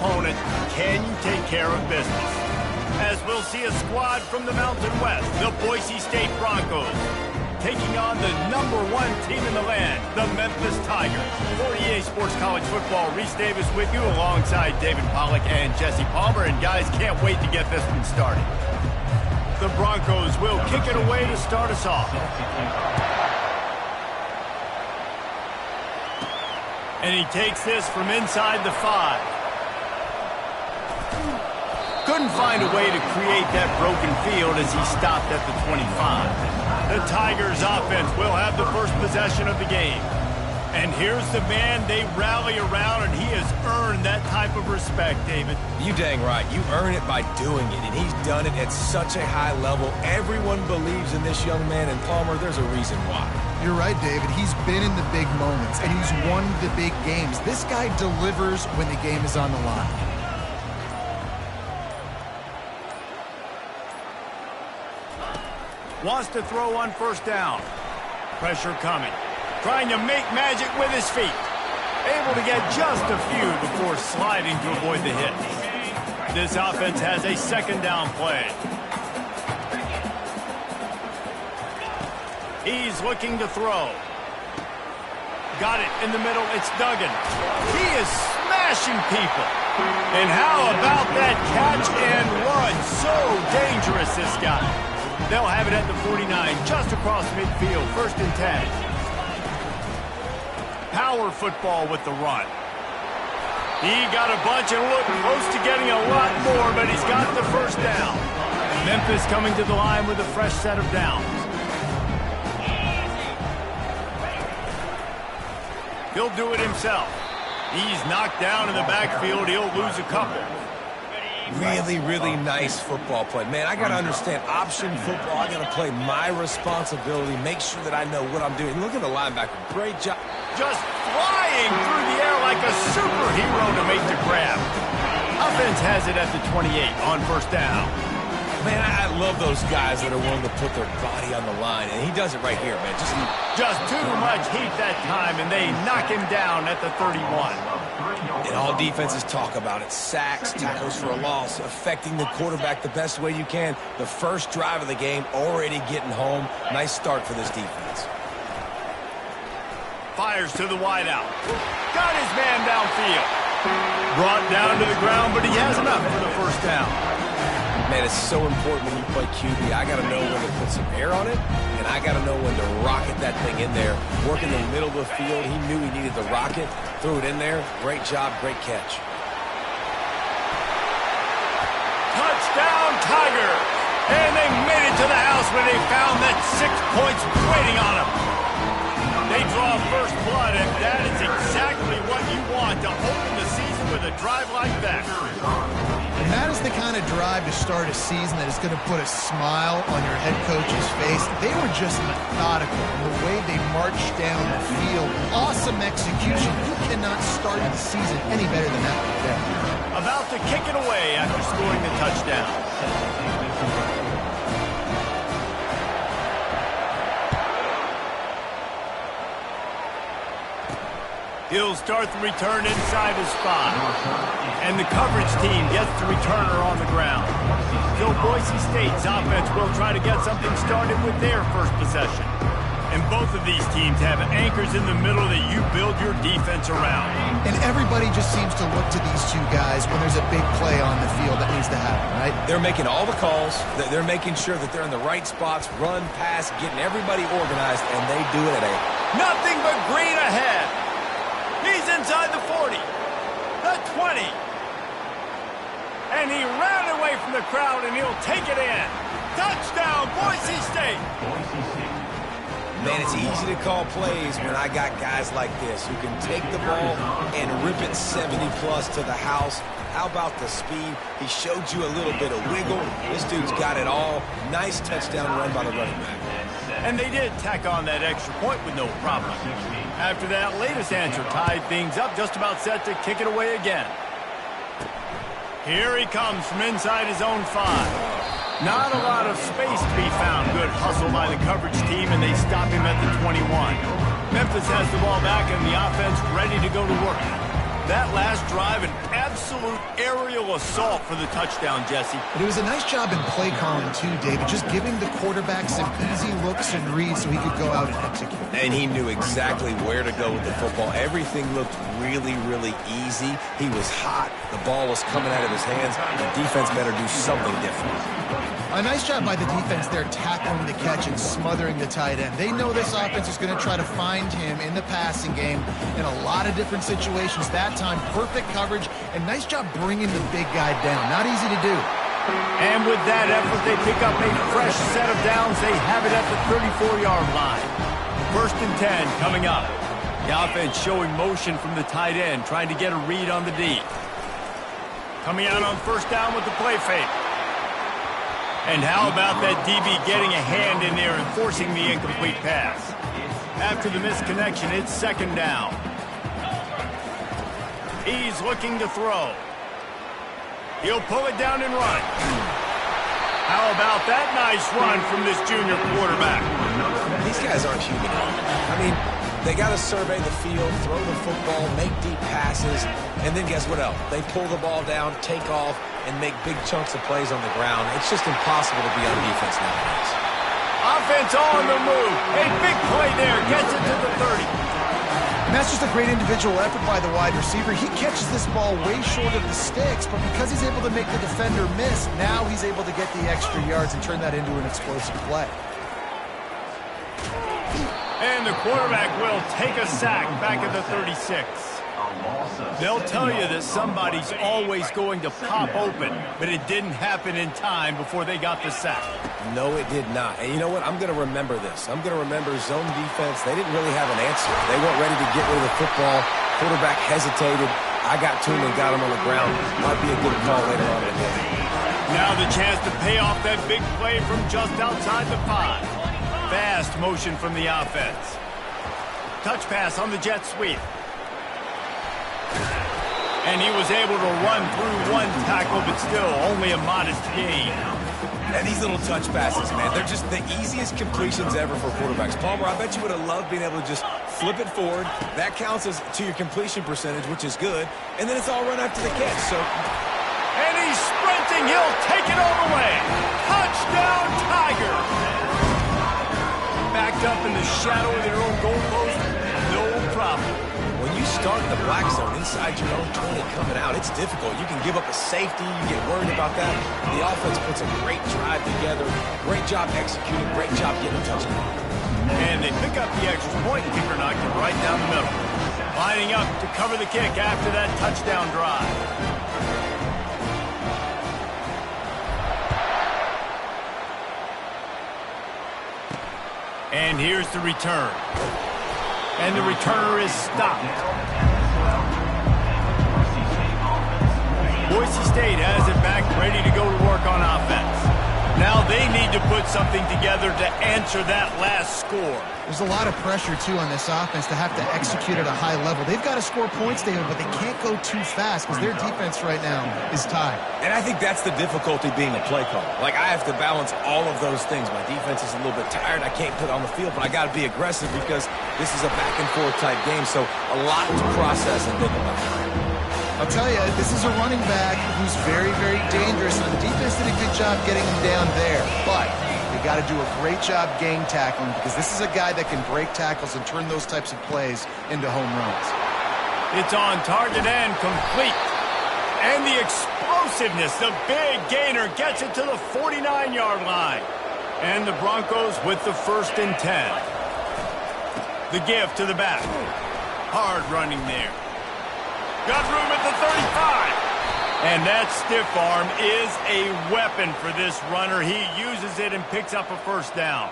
opponent, can you take care of business? As we'll see a squad from the Mountain West, the Boise State Broncos, taking on the #1 team in the land, the Memphis Tigers. For EA Sports College Football, Reese Davis with you alongside David Pollack and Jesse Palmer. And guys, can't wait to get this one started. The Broncos will kick it away to start us off. And he takes this from inside the 5. Couldn't find a way to create that broken field as he stopped at the 25. The Tigers offense will have the first possession of the game. And here's the man they rally around, and he has earned that type of respect, David. You dang right. You earn it by doing it, and he's done it at such a high level. Everyone believes in this young man, and Palmer, there's a reason why. You're right, David. He's been in the big moments, and he's won the big games. This guy delivers when the game is on the line. Wants to throw on first down. Pressure coming. Trying to make magic with his feet. Able to get just a few before sliding to avoid the hit. This offense has a second down play. He's looking to throw. Got it in the middle. It's Duggan. He is smashing people. And how about that catch and run? So dangerous, this guy. They'll have it at the 49, just across midfield, 1st and 10. Power football with the run. He got a bunch and looked close to getting a lot more, but he's got the first down. Memphis coming to the line with a fresh set of downs. He'll do it himself. He's knocked down in the backfield. He'll lose a couple. Really, really nice football play. Man, I got to understand option football. I got to play my responsibility, make sure that I know what I'm doing. Look at the linebacker. Great job. Just flying through the air like a superhero to make the grab. Offense has it at the 28 on first down. Man, I love those guys that are willing to put their body on the line, and he does it right here, man. Just too much heat that time, and they knock him down at the 31. And all defenses talk about it. Sacks, tackles for a loss, affecting the quarterback the best way you can. The first drive of the game, already getting home. Nice start for this defense. Fires to the wideout. Got his man downfield. Brought down to the ground, but he has enough for the first down. Man, it's so important when you play QB. I got to know when to put some air on it, and I got to know when to rocket that thing in there. Work in the middle of the field. He knew he needed the rocket. Threw it in there. Great job, great catch. Touchdown, Tiger! And they made it to the house when they found that 6 points waiting on them. They draw first blood, and that is exactly what you want to open the season with a drive like that. And that is the kind of drive to start a season that is going to put a smile on your head coach's face. They were just methodical in the way they marched down the field. Awesome execution. You cannot start the season any better than that right there. About to kick it away after scoring the touchdown. He'll start the return inside his spot. And the coverage team gets the returner on the ground. So Boise State's offense will try to get something started with their first possession. And both of these teams have anchors in the middle that you build your defense around. And everybody just seems to look to these two guys when there's a big play on the field that needs to happen, right? They're making all the calls. They're making sure that they're in the right spots, run, pass, getting everybody organized, and they do it at a... Nothing but green ahead. He's inside the 40, the 20. And he ran away from the crowd, and he'll take it in. Touchdown, Boise State. Man, it's easy to call plays when I got guys like this who can take the ball and rip it 70-plus to the house. How about the speed? He showed you a little bit of wiggle. This dude's got it all. Nice touchdown run by the running back. And they did tack on that extra point with no problem. After that latest answer tied things up, just about set to kick it away again. Here he comes from inside his own 5. Not a lot of space to be found. Good hustle by the coverage team, and they stop him at the 21. Memphis has the ball back, and the offense ready to go to work. That last drive, an absolute aerial assault for the touchdown, Jesse. But it was a nice job in play calling too, David, just giving the quarterback some easy looks and reads so he could go out and execute. And he knew exactly where to go with the football. Everything looked really, really easy. He was hot. The ball was coming out of his hands. The defense better do something different. A nice job by the defense there tackling the catch and smothering the tight end. They know this offense is going to try to find him in the passing game in a lot of different situations. That time, perfect coverage, and nice job bringing the big guy down. Not easy to do. And with that effort, they pick up a fresh set of downs. They have it at the 34-yard line. 1st and 10 coming up. The offense showing motion from the tight end, trying to get a read on the D. Coming out on 1st down with the play fake. And how about that DB getting a hand in there and forcing the incomplete pass? After the misconnection, it's 2nd down. He's looking to throw. He'll pull it down and run. How about that nice run from this junior quarterback? These guys aren't human. I mean, they got to survey the field, throw the football, make deep passes, and then guess what else? They pull the ball down, take off, and make big chunks of plays on the ground. It's just impossible to be on defense nowadays. Offense on the move. A big play there. Gets it to the 30. And that's just a great individual effort by the wide receiver. He catches this ball way short of the sticks, but because he's able to make the defender miss, now he's able to get the extra yards and turn that into an explosive play. And the quarterback will take a sack back at the 36. They'll tell you that somebody's always going to pop open, but it didn't happen in time before they got the sack. No, it did not. And you know what? I'm going to remember this. I'm going to remember zone defense. They didn't really have an answer. They weren't ready to get rid of the football. Quarterback hesitated. I got to him and got him on the ground. Might be a good call later on in the game. Now the chance to pay off that big play from just outside the 5. Fast motion from the offense. Touch pass on the jet sweep. And he was able to run through one tackle, but still only a modest gain. And these little touch passes, man, they're just the easiest completions ever for quarterbacks. Palmer, I bet you would have loved being able to just flip it forward. That counts as to your completion percentage, which is good. And then it's all run after the catch. So, and he's sprinting. He'll take it all the way. Touchdown, Tigers. Backed up in the shadow of their own goalpost, no problem. When you start in the black zone inside your own 20 coming out, it's difficult. You can give up a safety. You get worried about that. The offense puts a great drive together. Great job executing. Great job getting a touchdown. And they pick up the extra point. Kicker knocked it right down the middle. Lining up to cover the kick after that touchdown drive. And here's the return. And the returner is stopped. Boise State has it back, ready to go to work on offense. Now they need to put something together to answer that last score. There's a lot of pressure, too, on this offense to have to execute at a high level. They've got to score points, David, but they can't go too fast because their defense right now is tied. And I think that's the difficulty being a play caller. Like, I have to balance all of those things. My defense is a little bit tired. I can't put on the field, but I got to be aggressive because this is a back-and-forth type game, so a lot to process and think about. I'll tell you, this is a running back who's very, very dangerous, and the defense did a good job getting him down there, but they got to do a great job gang tackling because this is a guy that can break tackles and turn those types of plays into home runs. It's on target and complete. And the explosiveness, the big gainer gets it to the 49-yard line. And the Broncos with the 1st and 10. The give to the back. Hard running there. Got room at the 35. And that stiff arm is a weapon for this runner. He uses it and picks up a 1st down.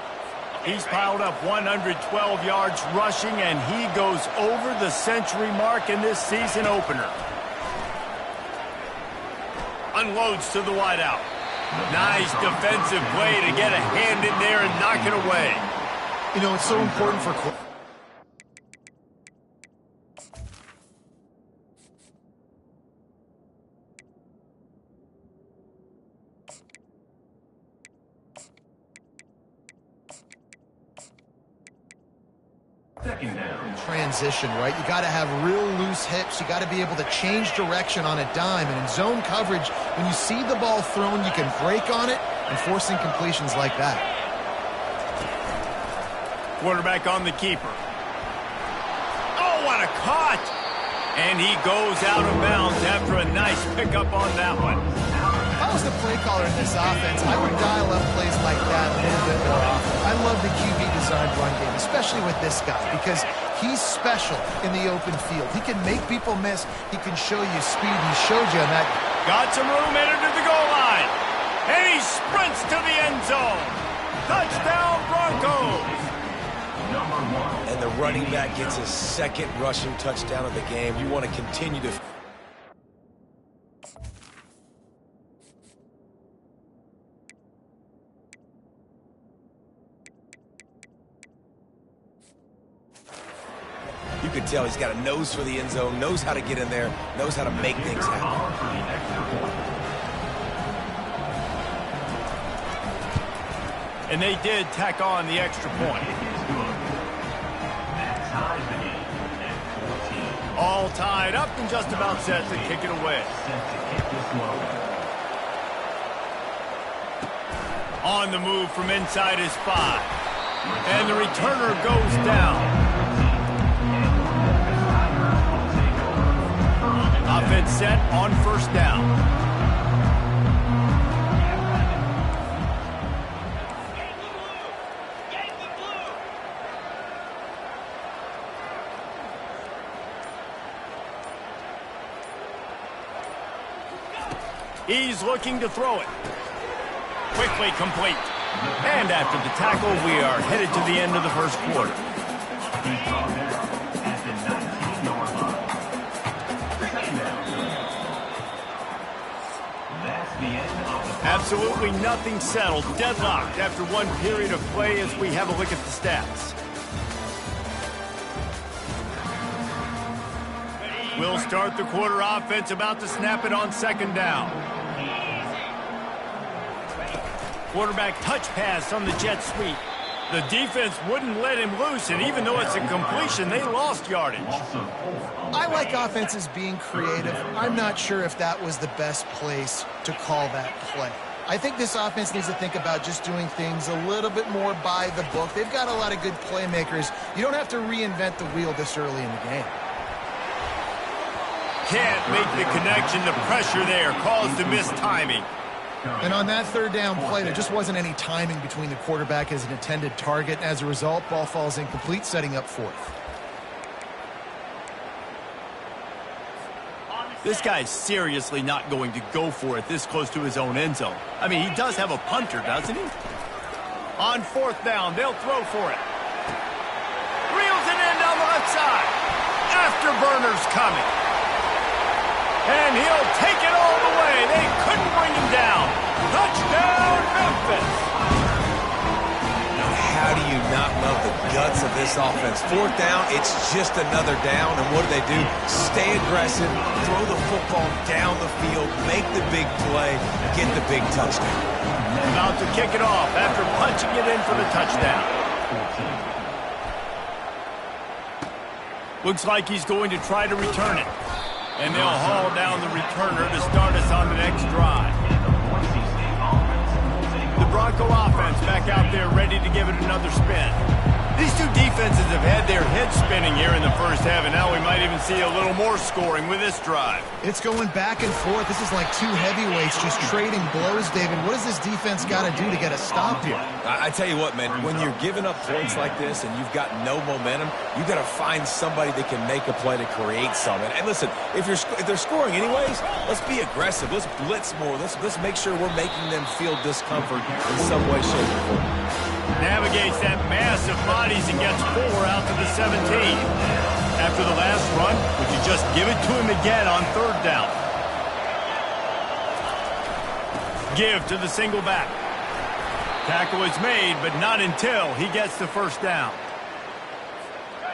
He's piled up 112 yards rushing, and he goes over the century mark in this season opener. Unloads to the wideout. Nice defensive play to get a hand in there and knock it away. You know, it's so important for... transition, right? You got to have real loose hips. You got to be able to change direction on a dime. And in zone coverage, when you see the ball thrown, you can break on it and force incompletions like that. Quarterback on the keeper. Oh, what a cut! And he goes out of bounds after a nice pickup on that one. If I was the play caller in this offense, I would dial up plays like that a little bit more often. I love the QB-designed run game, especially with this guy, because he's special in the open field. He can make people miss. He can show you speed. He showed you on that. Got some room, headed to the goal line. And he sprints to the end zone. Touchdown, Broncos. And the running back gets his second rushing touchdown of the game. You want to continue to... You can tell he's got a nose for the end zone, knows how to get in there, knows how to make things happen. And they did tack on the extra point. All tied up and just about set to kick it away. On the move from inside his 5. And the returner goes down. Offense set on first down. He's looking to throw it. Quickly complete. And after the tackle, we are headed to the end of the first quarter. Absolutely nothing settled. Deadlocked after one period of play as we have a look at the stats. We'll start the quarter offense about to snap it on second down. Quarterback touch pass on the jet sweep. The defense wouldn't let him loose, and even though it's a completion, they lost yardage. I like offenses being creative. I'm not sure if that was the best place to call that play. I think this offense needs to think about just doing things a little bit more by the book. They've got a lot of good playmakers. You don't have to reinvent the wheel this early in the game. Can't make the connection. The pressure there caused the missed timing. And on that third down play, there just wasn't any timing between the quarterback and his intended target. As a result, ball falls incomplete, setting up fourth. This guy's seriously not going to go for it this close to his own end zone. I mean, he does have a punter, doesn't he? On fourth down, they'll throw for it. Reels it in down the left side. Afterburner's coming. And he'll take it all the way. They couldn't bring him down. Touchdown, Memphis. How do you not love the guts of this offense? Fourth down, it's just another down. And what do? Stay aggressive, throw the football down the field, make the big play, get the big touchdown. About to kick it off after punching it in for the touchdown. Looks like he's going to try to return it. And they'll haul down the returner to start us on the next drive. The Bronco offense back out there ready to give it another spin. These two defenses have had their heads spinning here in the first half, and now we might even see a little more scoring with this drive. It's going back and forth. This is like two heavyweights just trading blows, David. What does this defense got to do to get a stop here? I tell you what, man, when you're giving up points like this and you've got no momentum, you got to find somebody that can make a play to create something. And listen, if they're scoring anyways, let's be aggressive. Let's blitz more. Let's make sure we're making them feel discomfort in some way, shape, or form. Navigates that mass of bodies and gets 4 out to the 17. After the last run, would you just give it to him again on third down? Give to the single back. Tackle is made, but not until he gets the first down.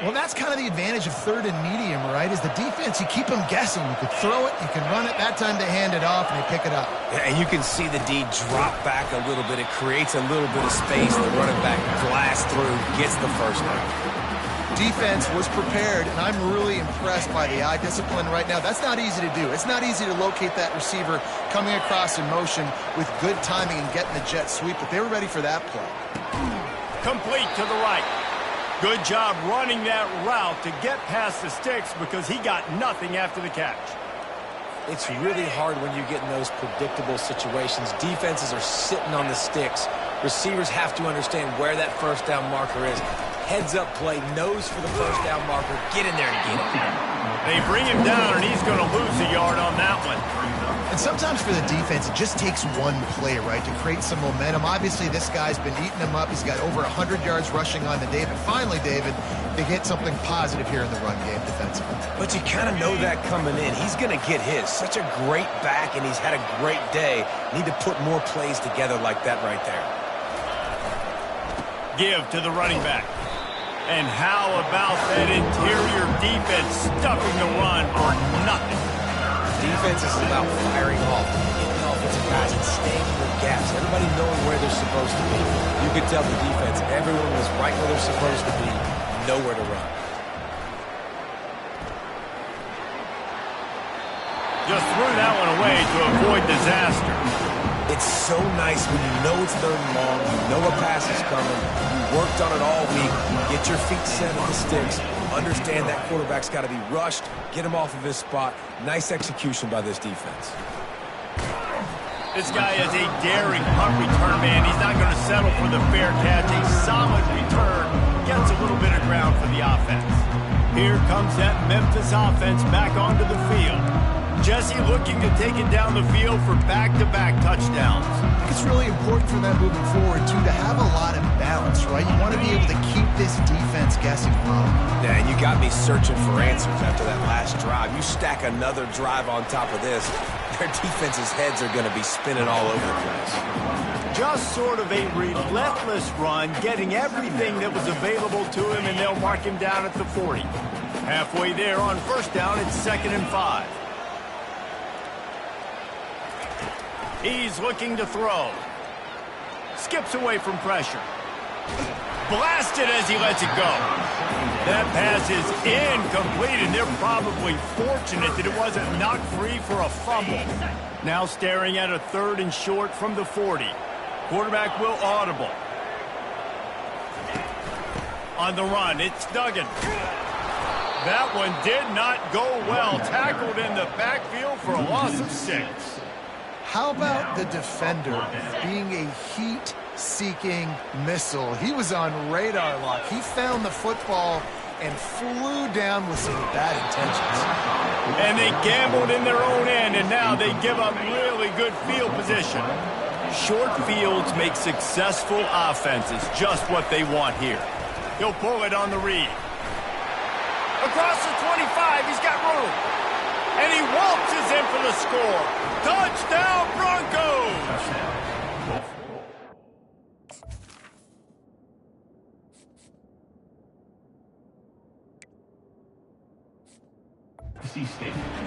Well, that's kind of the advantage of third and medium, right? Is the defense, you keep them guessing. You can throw it, you can run it. That time they hand it off and they pick it up. Yeah, and you can see the D drop back a little bit. It creates a little bit of space. The running back blasts through, gets the first down. defense was prepared, and I'm really impressed by the eye discipline right now. That's not easy to do. It's not easy to locate that receiver coming across in motion with good timing and getting the jet sweep, but they were ready for that play. Complete to the right. Good job running that route to get past the sticks because he got nothing after the catch. It's really hard when you get in those predictable situations. Defenses are sitting on the sticks. Receivers have to understand where that first down marker is. Heads-up play, nose for the first down marker. Get in there and get it. They bring him down, and he's going to lose a yard on that one. And sometimes for the defense, it just takes one play, right, to create some momentum. Obviously, this guy's been eating them up. He's got over 100 yards rushing on the day. But finally, David, they get something positive here in the run game defensively. But you kind of know that coming in. He's going to get his. Such a great back, and he's had a great day. Need to put more plays together like that right there. Give to the running back. And how about that interior defense stuffing the run for nothing? Defense is about firing off, getting offensive guys and staying in their gaps. Everybody knowing where they're supposed to be. You could tell the defense, everyone was right where they're supposed to be, nowhere to run. Just threw that one away to avoid disaster. It's so nice when you know it's third and long, you know a pass is coming, you worked on it all week, get your feet set at the sticks, understand that quarterback's got to be rushed, get him off of his spot. Nice execution by this defense. This guy is a daring punt return man. He's not going to settle for the fair catch. A solid return gets a little bit of ground for the offense. Here comes that Memphis offense back onto the field. Jesse looking to take it down the field for back-to-back touchdowns. I think it's really important for them moving forward, too, to have a lot of balance, right? You want to be able to keep this defense guessing, Bob. Yeah, and you got me searching for answers after that last drive. You stack another drive on top of this, their defense's heads are going to be spinning all over the place. Just sort of a relentless run, getting everything that was available to him, and they'll mark him down at the 40. Halfway there on first down, it's 2nd and 5. He's looking to throw. Skips away from pressure. Blasted as he lets it go. That pass is incomplete, and they're probably fortunate that it wasn't knocked free for a fumble. Now staring at a 3rd and short from the 40. Quarterback will audible. On the run, it's Duggan. That one did not go well. Tackled in the backfield for a loss of 6. How about the defender being a heat-seeking missile? He was on radar lock. He found the football and flew down with some bad intentions. And they gambled in their own end, and now they give up really good field position. Short fields make successful offenses just what they want here. He'll pull it on the read. Across the 25, he's got room. And he waltzes in for the score. Touchdown, Broncos!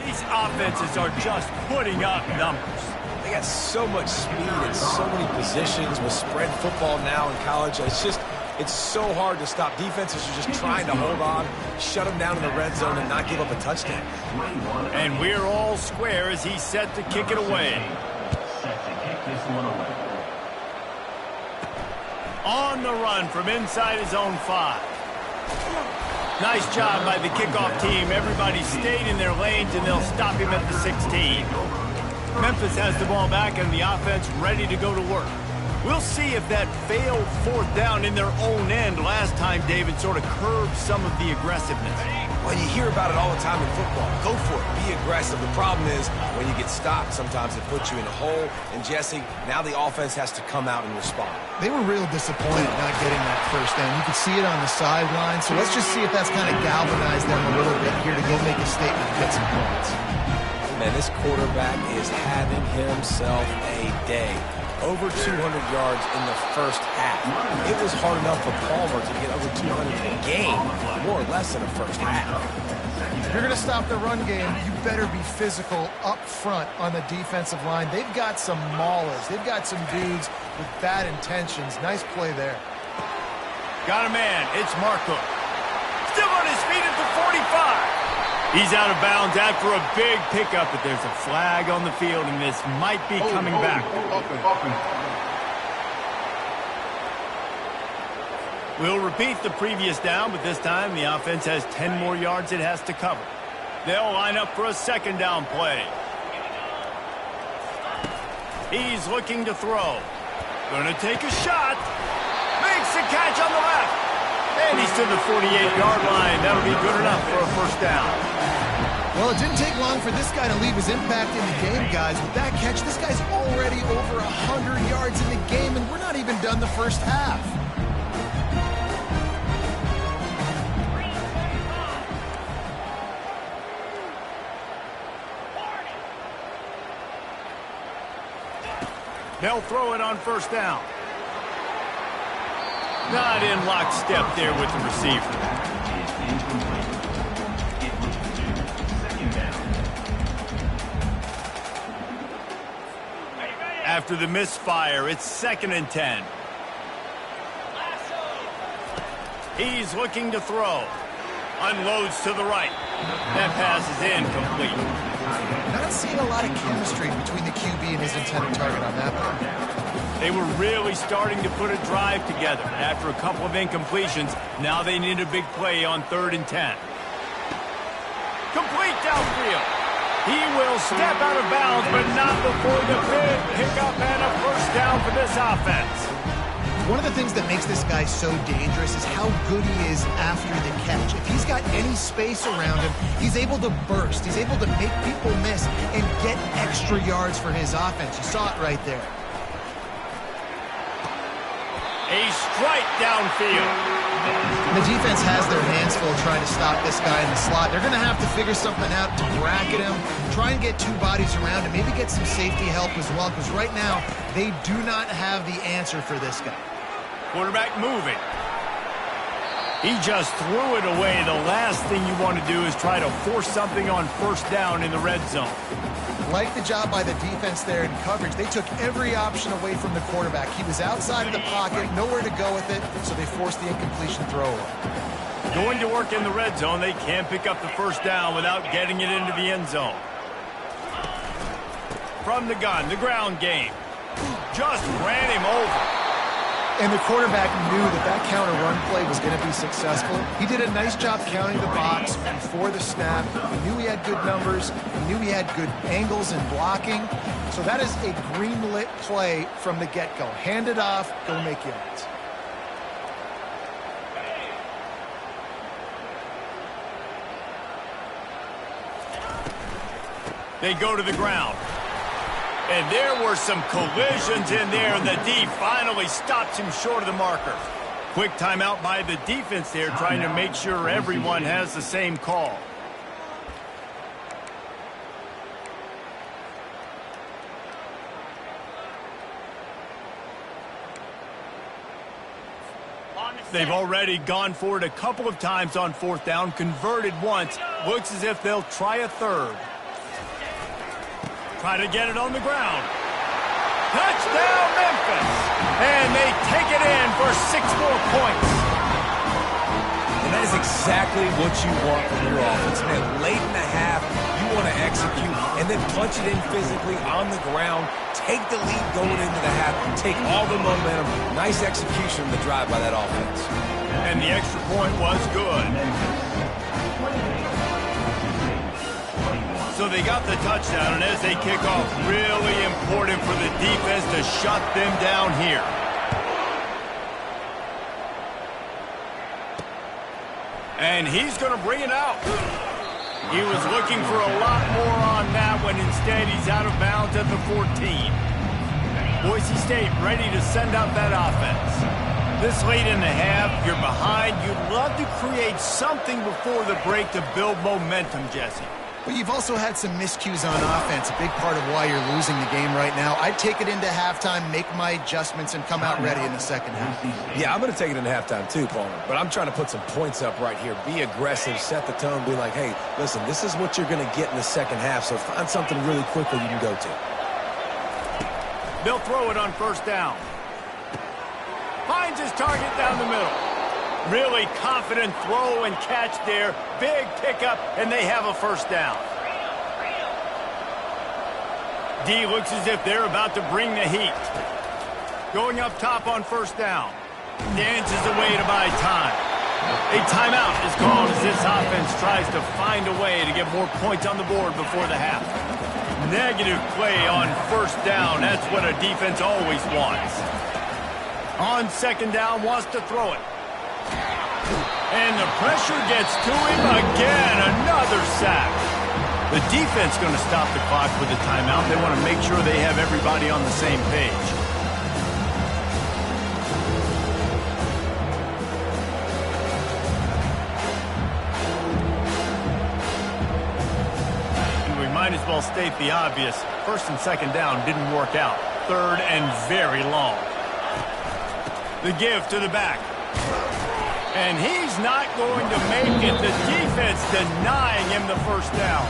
These offenses are just putting up numbers. They got so much speed and so many positions with spread football now in college. It's so hard to stop. Defenses are just trying to hold on, shut them down in the red zone, and not give up a touchdown. And we're all square as he's set to kick it away. On the run from inside his own 5. Nice job by the kickoff team. Everybody stayed in their lanes, and they'll stop him at the 16. Memphis has the ball back, and the offense ready to go to work. We'll see if that failed 4th down in their own end last time, David, sort of curbed some of the aggressiveness. Well, you hear about it all the time in football. Go for it. Be aggressive. The problem is when you get stopped, sometimes it puts you in a hole. And, Jesse, now the offense has to come out and respond. They were real disappointed not getting that first down. You could see it on the sideline. So let's just see if that's kind of galvanized them a little bit here to go make a statement and get some points. Man, this quarterback is having himself a day. Over 200 yards in the first half. It was hard enough for Palmer to get over 200 a game, more or less in the first half. If you're going to stop the run game, you better be physical up front on the defensive line. They've got some maulers. They've got some dudes with bad intentions. Nice play there. Got a man. It's Marco. Still He's out of bounds after a big pickup, but there's a flag on the field, and this might be coming back. We'll repeat the previous down, but this time the offense has 10 more yards it has to cover. They'll line up for a second down play. He's looking to throw. Gonna take a shot. Makes the catch on the left. And he's to the 48-yard line. That'll be good enough for a first down. Well, it didn't take long for this guy to leave his impact in the game, guys. With that catch, this guy's already over 100 yards in the game, and we're not even done the first half. They'll throw it on first down. Not in lockstep there with the receiver. After the misfire, it's 2nd and 10. He's looking to throw. Unloads to the right. That pass is incomplete. Not seeing a lot of chemistry between the QB and his intended target on that one. They were really starting to put a drive together. After a couple of incompletions, now they need a big play on 3rd and 10. Complete downfield. He will step out of bounds, but not before the big pickup and a first down for this offense. One of the things that makes this guy so dangerous is how good he is after the catch. If he's got any space around him, he's able to burst. He's able to make people miss and get extra yards for his offense. You saw it right there. A strike downfield. The defense has their hands full trying to stop this guy in the slot. They're going to have to figure something out to bracket him, try and get 2 bodies around him, maybe get some safety help as well, because right now they do not have the answer for this guy. Quarterback moving. He just threw it away. The last thing you want to do is try to force something on first down in the red zone. Like the job by the defense there in coverage. They took every option away from the quarterback. He was outside of the pocket, nowhere to go with it, so they forced the incompletion throw away. Going to work in the red zone, they can't pick up the first down without getting it into the end zone. From the gun, the ground game. Just ran him over. And the quarterback knew that that counter run play was going to be successful. He did a nice job counting the box before the snap. He knew he had good numbers. He knew he had good angles and blocking. So that is a green-lit play from the get-go. Hand it off, go make yards. They go to the ground. And there were some collisions in there, and the D finally stops him short of the marker. Quick timeout by the defense there, trying to make sure everyone has the same call. They've already gone for it a couple of times on 4th down, converted once. Looks as if they'll try a 3rd. Try to get it on the ground. Touchdown, Memphis! And they take it in for 6 more points. And that is exactly what you want from your offense, man. Late in the half, you want to execute and then punch it in physically on the ground. Take the lead going into the half. Take all the momentum. Nice execution of the drive by that offense. And the extra point was good. So they got the touchdown, and as they kick off, really important for the defense to shut them down here. And he's going to bring it out. He was looking for a lot more on that one. Instead, he's out of bounds at the 14. Boise State ready to send out that offense. This late in the half, you're behind. You'd love to create something before the break to build momentum, Jesse. But you've also had some miscues on offense, a big part of why you're losing the game right now. I'd take it into halftime, make my adjustments, and come out ready in the second half. Yeah, I'm going to take it into halftime too, Palmer. But I'm trying to put some points up right here. Be aggressive, set the tone, be like, hey, listen, this is what you're going to get in the second half, so find something really quickly you can go to. They'll throw it on first down. Finds his target down the middle. Really confident throw and catch there. Big pickup, and they have a first down. D looks as if they're about to bring the heat. Going up top on first down. Dances away to buy time. A timeout is called as this offense tries to find a way to get more points on the board before the half. Negative play on first down. That's what a defense always wants. On second down, wants to throw it. And the pressure gets to him again. Another sack. The defense going to stop the clock with a timeout. They want to make sure they have everybody on the same page. And we might as well state the obvious. First and second down didn't work out. Third and very long. The give to the back. And he's not going to make it. The defense denying him the first down.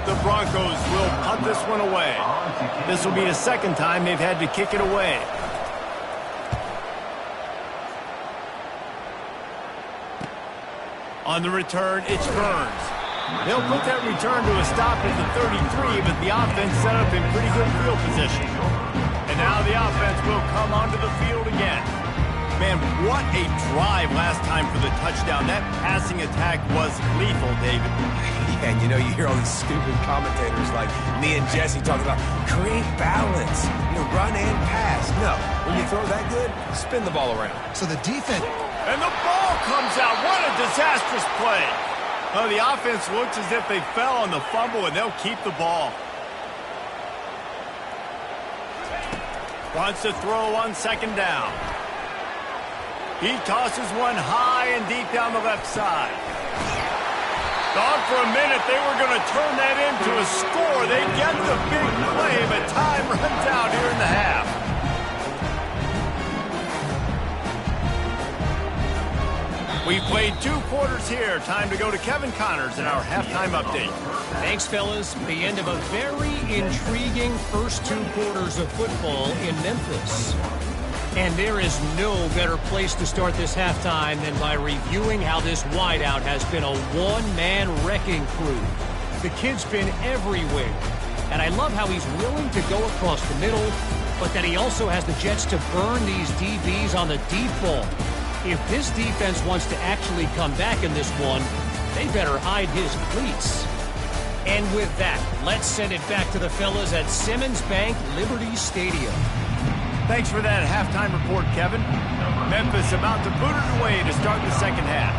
The Broncos will punt this one away. This will be the second time they've had to kick it away. On the return, it's Burns. They'll put that return to a stop at the 33, but the offense set up in pretty good field position. And now the offense will come onto the field again. Man, what a drive last time for the touchdown. That passing attack was lethal, David. Yeah, and you know, you hear all these stupid commentators like me and Jesse talking about create balance, run and pass. No, when you throw that good, spin the ball around. So the defense... And the ball comes out. What a disastrous play. Oh, the offense looks as if they fell on the fumble, and they'll keep the ball. Wants to throw on second down. He tosses one high and deep down the left side. Thought for a minute they were going to turn that into a score. They get the big play, but time runs out here in the half. We've played 2 quarters here. Time to go to Kevin Connors in our halftime update. Thanks, fellas. The end of a very intriguing first 2 quarters of football in Memphis. And there is no better place to start this halftime than by reviewing how this wideout has been a one-man wrecking crew. The kid's been everywhere. And I love how he's willing to go across the middle, but that he also has the jets to burn these DBs on the deep ball. If this defense wants to actually come back in this one, they better hide his cleats. And with that, let's send it back to the fellas at Simmons Bank Liberty Stadium. Thanks for that halftime report, Kevin. Memphis about to put it away to start the second half.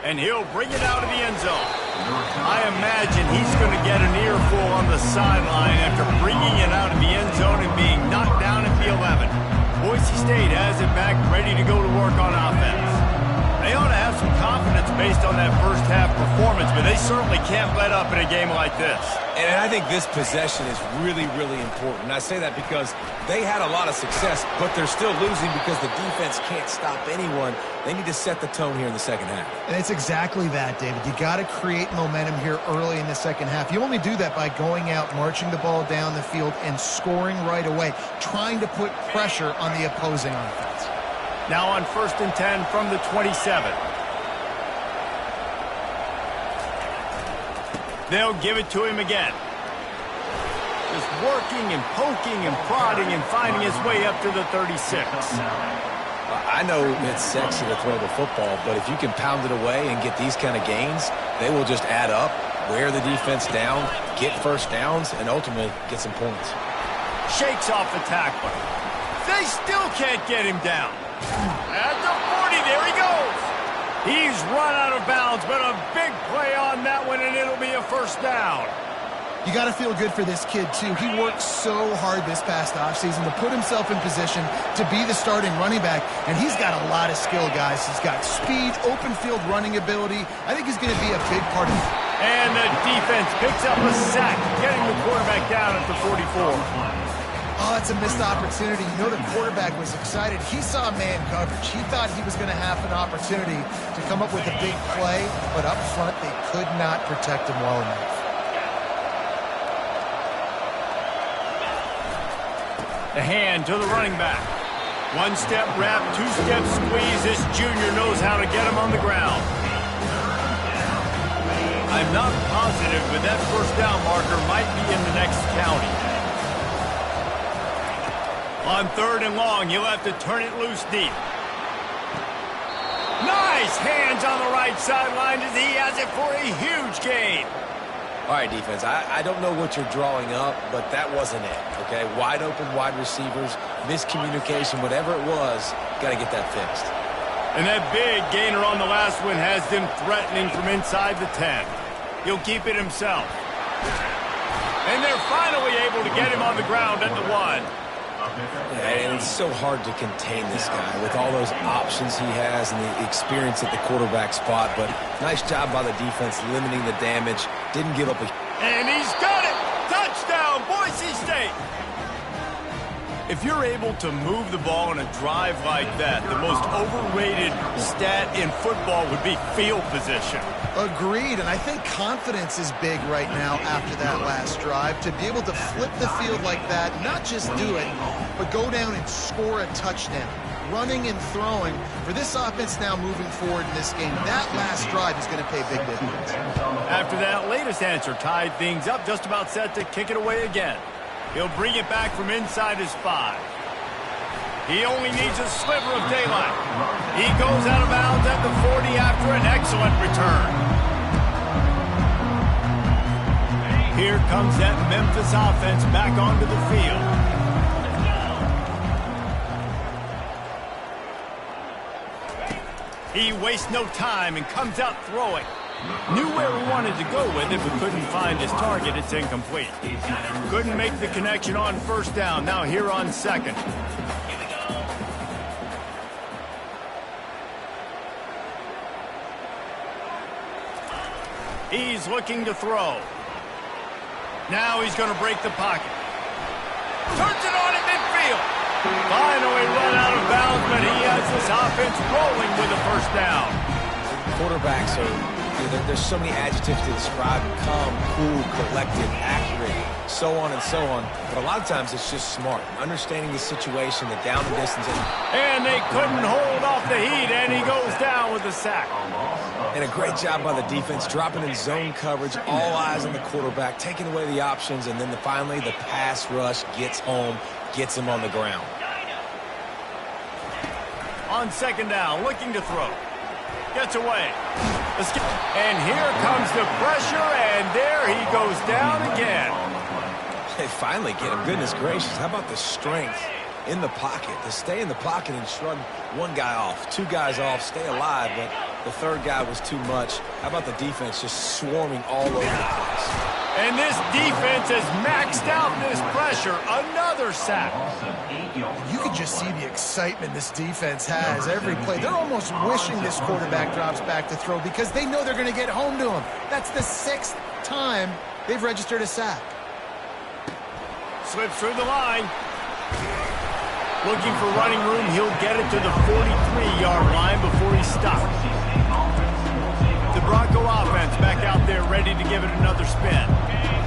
And he'll bring it out of the end zone. I imagine he's going to get an earful on the sideline after bringing it out of the end zone and being knocked down at the 11. Boise State has it back, ready to go to work on offense. They ought to have some confidence based on that first half performance, but they certainly can't let up in a game like this. And I think this possession is really, really important. And I say that because they had a lot of success, but they're still losing because the defense can't stop anyone. They need to set the tone here in the second half. And it's exactly that, David. You got to create momentum here early in the second half. You only do that by going out, marching the ball down the field, and scoring right away, trying to put pressure on the opposing offense. Now on 1st and 10 from the 27. They'll give it to him again. Just working and poking and prodding and finding his way up to the 36. I know it's sexy to throw the football, but if you can pound it away and get these kind of gains, they will just add up, wear the defense down, get first downs, and ultimately get some points. Shakes off the tackler. They still can't get him down. At the 40, there he goes. He's run out of bounds, but a big play on that one, and it'll be a first down. You got to feel good for this kid, too. He worked so hard this past offseason to put himself in position to be the starting running back, and he's got a lot of skill, guys. He's got speed, open field running ability. I think he's going to be a big part of it. And the defense picks up a sack, getting the quarterback down at the 44. Oh, it's a missed opportunity. You know the quarterback was excited. He saw man coverage. He thought he was going to have an opportunity to come up with a big play, but up front they could not protect him well enough. The hand to the running back. One-step wrap, two-step squeeze. This junior knows how to get him on the ground. I'm not positive, but that first down marker might be in the next county. On 3rd and long, you'll have to turn it loose deep. Nice hands on the right sideline as he has it for a huge gain. All right, defense, I don't know what you're drawing up, but that wasn't it, okay? Wide open wide receivers, miscommunication, whatever it was, got to get that fixed. And that big gainer on the last one has them threatening from inside the 10. He'll keep it himself. And they're finally able to get him on the ground at the 1. Yeah, and it's so hard to contain this guy with all those options he has and the experience at the quarterback spot. But nice job by the defense limiting the damage. Didn't give up a... And he's got it! Touchdown, Boise State! If you're able to move the ball in a drive like that, the most overrated stat in football would be field position. Agreed, and I think confidence is big right now after that last drive. To be able to flip the field like that, not just do it, but go down and score a touchdown. Running and throwing, for this offense now moving forward in this game, that last drive is going to pay big dividends. After that latest answer tied things up, just about set to kick it away again. He'll bring it back from inside his 5. He only needs a sliver of daylight. He goes out of bounds at the 40 after an excellent return. Here comes that Memphis offense back onto the field. He wastes no time and comes out throwing. Knew where he wanted to go with it, but couldn't find his target. It's incomplete. Couldn't make the connection on 1st down. Now here on 2nd. He's looking to throw. Now he's going to break the pocket. Turns it on at midfield. Finally run out of bounds, but he has this offense rolling with a 1st down. Quarterbacks there's so many adjectives to describe them: calm, cool, collected, accurate, so on and so on. But a lot of times it's just smart, understanding the situation, the down and distance. And they couldn't hold off the heat, and he goes down with a sack. And a great job by the defense, dropping in zone coverage, all eyes on the quarterback, taking away the options, and then finally the pass rush gets home, gets him on the ground. On 2nd down, looking to throw. Gets away. And here comes the pressure, and there he goes down again. They finally get him. Goodness gracious, how about the strength in the pocket? To stay in the pocket and shrug one guy off, 2 guys off, stay alive, but the 3rd guy was too much. How about the defense just swarming all over the place? And this defense has maxed out this pressure. Another sack. You can just see the excitement this defense has every play. They're almost wishing this quarterback drops back to throw because they know they're going to get home to him. That's the 6th time they've registered a sack. Slips through the line. Looking for running room. He'll get it to the 43-yard line before he stops. The Bronco offense back out there ready to give it another spin.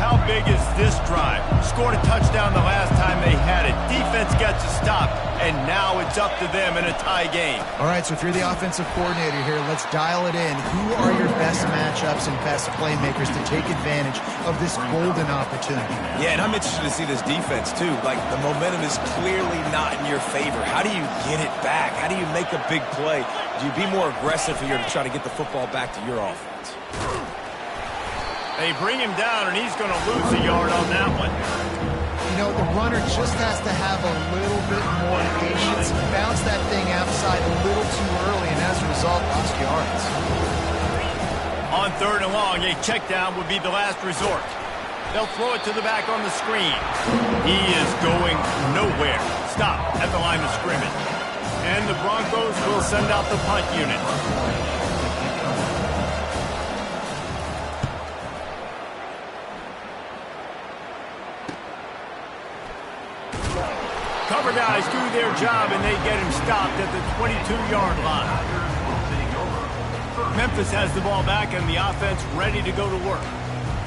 How big is this drive? Scored a touchdown the last time they had it. Defense gets a stop, and now it's up to them in a tie game. All right, so if you're the offensive coordinator here, let's dial it in. Who are your best matchups and best playmakers to take advantage of this golden opportunity? Yeah, and I'm interested to see this defense, too. Like, the momentum is clearly not in your favor. How do you get it back? How do you make a big play? Do you be more aggressive here to try to get the football back to your offense? They bring him down, and he's going to lose a yard on that one. You know, the runner just has to have a little bit more patience. Bounce that thing outside a little too early, and as a result, lost yards. On 3rd and long, a check down would be the last resort. They'll throw it to the back on the screen. He is going nowhere. Stop at the line of scrimmage. And the Broncos will send out the punt unit. cover guys do their job, and they get him stopped at the 22-yard line. Memphis has the ball back, and the offense ready to go to work.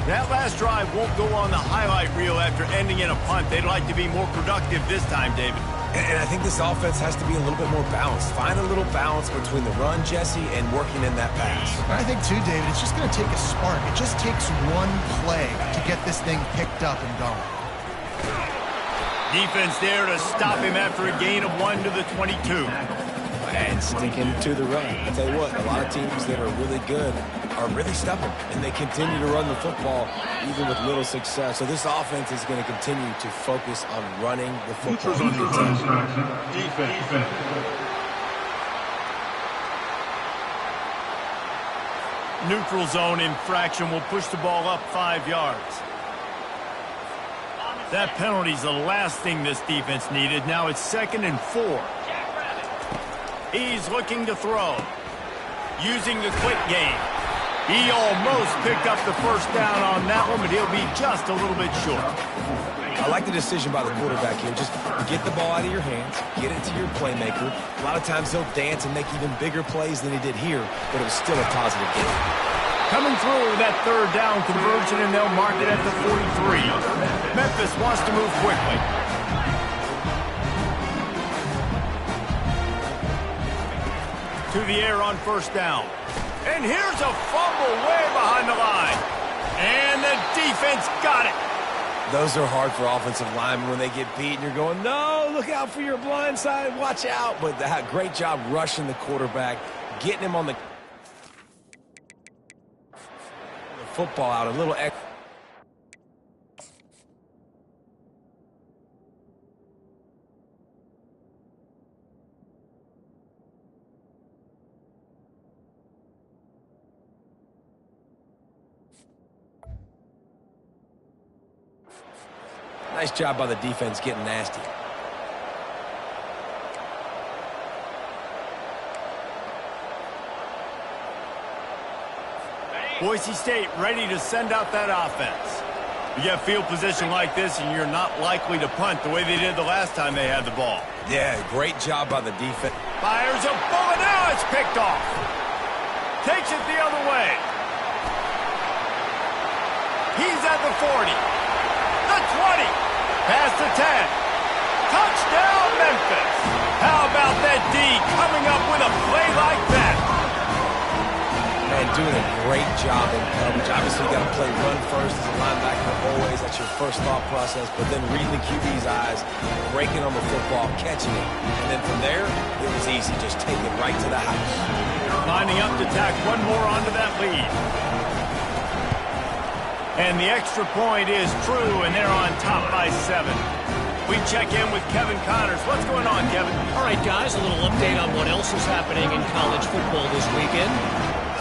That last drive won't go on the highlight reel after ending in a punt. They'd like to be more productive this time, David. And I think this offense has to be a little bit more balanced. Find a little balance between the run, Jesse, and working in that pass. I think, too, David, it's just going to take a spark. It just takes one play to get this thing picked up and going. Defense there to stop him after a gain of 1 to the 22. And sticking to the run. I tell you what, a lot of teams that are really good are really stubborn, and they continue to run the football even with little success. So this offense is going to continue to focus on running the football. Defense. Neutral zone infraction will push the ball up 5 yards. That penalty's the last thing this defense needed. Now it's 2nd and 4. He's looking to throw. Using the quick game. He almost picked up the first down on that one, but he'll be just a little bit short. I like the decision by the quarterback here. Just get the ball out of your hands, get it to your playmaker. A lot of times he'll dance and make even bigger plays than he did here, but it was still a positive game. Coming through with that 3rd down conversion, and they'll mark it at the 43. Memphis wants to move quickly. To the air on 1st down. And here's a fumble way behind the line. And the defense got it. Those are hard for offensive linemen when they get beat and you're going, no, look out for your blind side, watch out. But great job rushing the quarterback, getting him on the football out a little extra. Nice job by the defense getting nasty. Boise State ready to send out that offense. You get field position like this, and you're not likely to punt the way they did the last time they had the ball. Yeah, great job by the defense. Fires a bullet. Now it's picked off. Takes it the other way. He's at the 40. The 20. Past the 10. Touchdown, Memphis. How about that D coming up with a play like that? And doing a great job in coverage. Obviously, you got to play run first as a linebacker always. That's your first thought process. But then reading the QB's eyes, breaking on the football, catching it. And then from there, it was easy. Just take it right to the house. Lining up to tack one more onto that lead. And the extra point is true, and they're on top by 7. We check in with Kevin Connors. What's going on, Kevin? All right, guys, a little update on what else is happening in college football this weekend.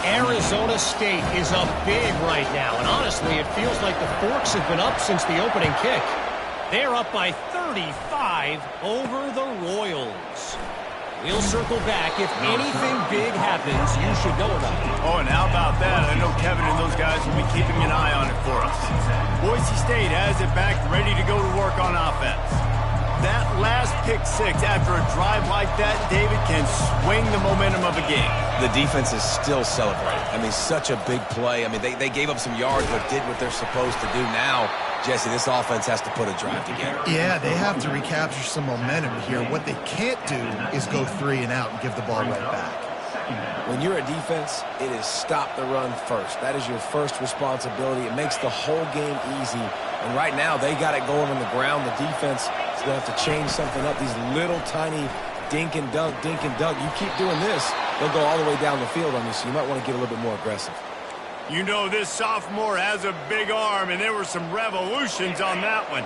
Arizona State is up big right now, and honestly, it feels like the Forks have been up since the opening kick. They're up by 35 over the Royals. We'll circle back. If anything big happens, you should know about it. Oh, and how about that? I know Kevin and those guys will be keeping an eye on it for us. Boise State has it back, ready to go to work on offense. That last pick 6 after a drive like that, David, can swing the momentum of a game. The defense is still celebrating. I mean, such a big play. I mean, they gave up some yards but did what they're supposed to do. Now, Jesse, this offense has to put a drive together. Yeah, they have to recapture some momentum here. What they can't do is go 3 and out and give the ball right back. When you're a defense, it is stop the run first. That is your first responsibility. It makes the whole game easy. And right now, they got it going on the ground. The defense is going to have to change something up. These little tiny dink and dunk, dink and dunk. You keep doing this, they'll go all the way down the field on you, so you might want to get a little bit more aggressive. You know this sophomore has a big arm, and there were some revolutions on that one.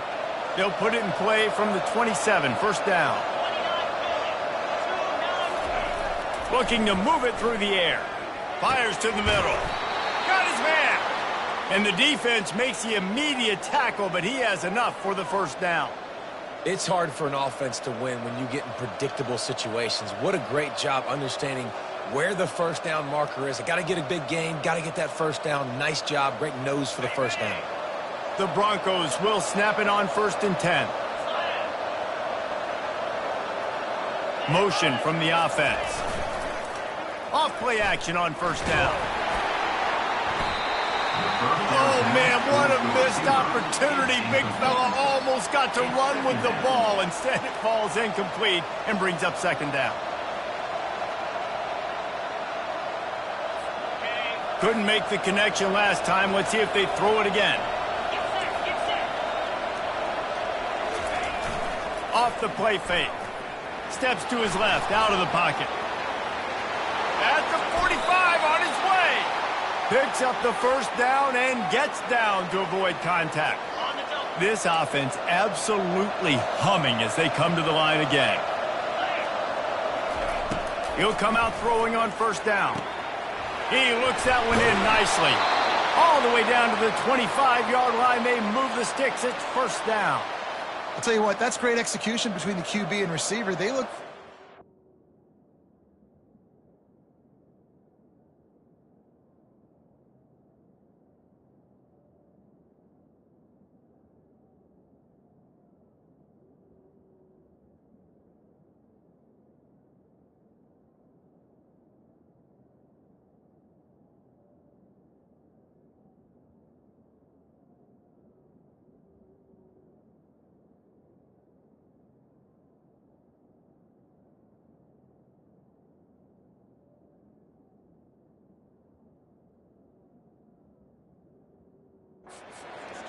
They'll put it in play from the 27, 1st down. Looking to move it through the air. Fires to the middle. Got his man. And the defense makes the immediate tackle, but he has enough for the 1st down. It's hard for an offense to win when you get in predictable situations. What a great job understanding where the 1st down marker is. I got to get a big gain, got to get that 1st down. Nice job, great nose for the 1st down. The Broncos will snap it on 1st and 10. Motion from the offense. Off play action on first down. Oh, man, what a missed opportunity. Big fella almost got to run with the ball. Instead, it falls incomplete and brings up second down. Couldn't make the connection last time. Let's see if they throw it again. Off the play fake. Steps to his left, out of the pocket. At the 45, on his way. Picks up the first down and gets down to avoid contact. This offense absolutely humming as they come to the line again. He'll come out throwing on first down. He looks that one in nicely. All the way down to the 25-yard line. They move the sticks. It's first down. I'll tell you what, that's great execution between the QB and receiver. They look...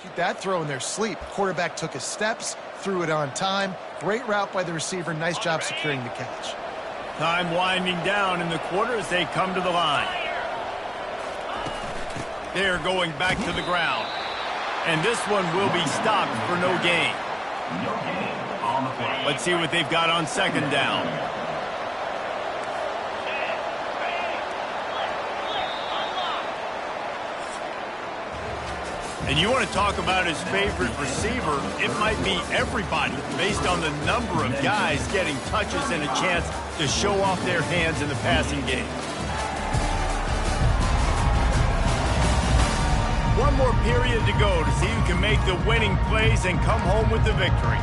Keep that throw in their sleep. Quarterback took his steps, threw it on time. Great route by the receiver. Nice job securing the catch. Time winding down in the quarter as they come to the line. They're going back to the ground. And this one will be stopped for no gain. Let's see what they've got on second down. And you want to talk about his favorite receiver, it might be everybody based on the number of guys getting touches and a chance to show off their hands in the passing game. One more period to go to see who can make the winning plays and come home with the victory.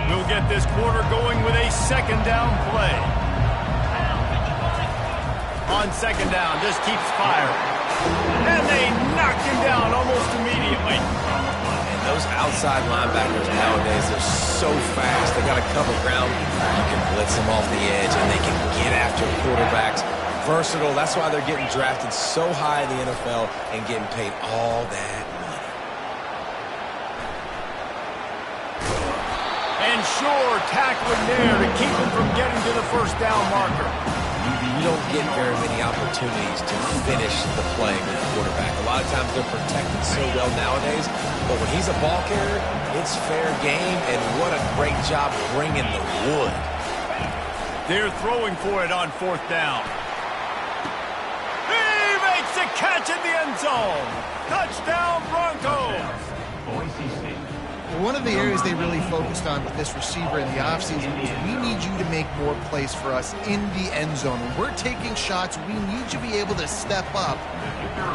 We'll get this quarter going with a second down play. On second down, just keeps firing. And they knocked him down almost immediately. And those outside linebackers nowadays, they're so fast. They got to cover ground. You can blitz them off the edge, and they can get after quarterbacks. Versatile. That's why they're getting drafted so high in the NFL and getting paid all that money. And sure, tackling there to keep him from getting to the first down marker. You don't get very many opportunities to finish the play with the quarterback. A lot of times they're protected so well nowadays, but when he's a ball carrier, it's fair game, and what a great job bringing the wood. They're throwing for it on fourth down. He makes the catch in the end zone. Touchdown, Broncos. Boise State. One of the areas they really focused on with this receiver in the offseason was we need you to make more plays for us in the end zone. When we're taking shots, we need you to be able to step up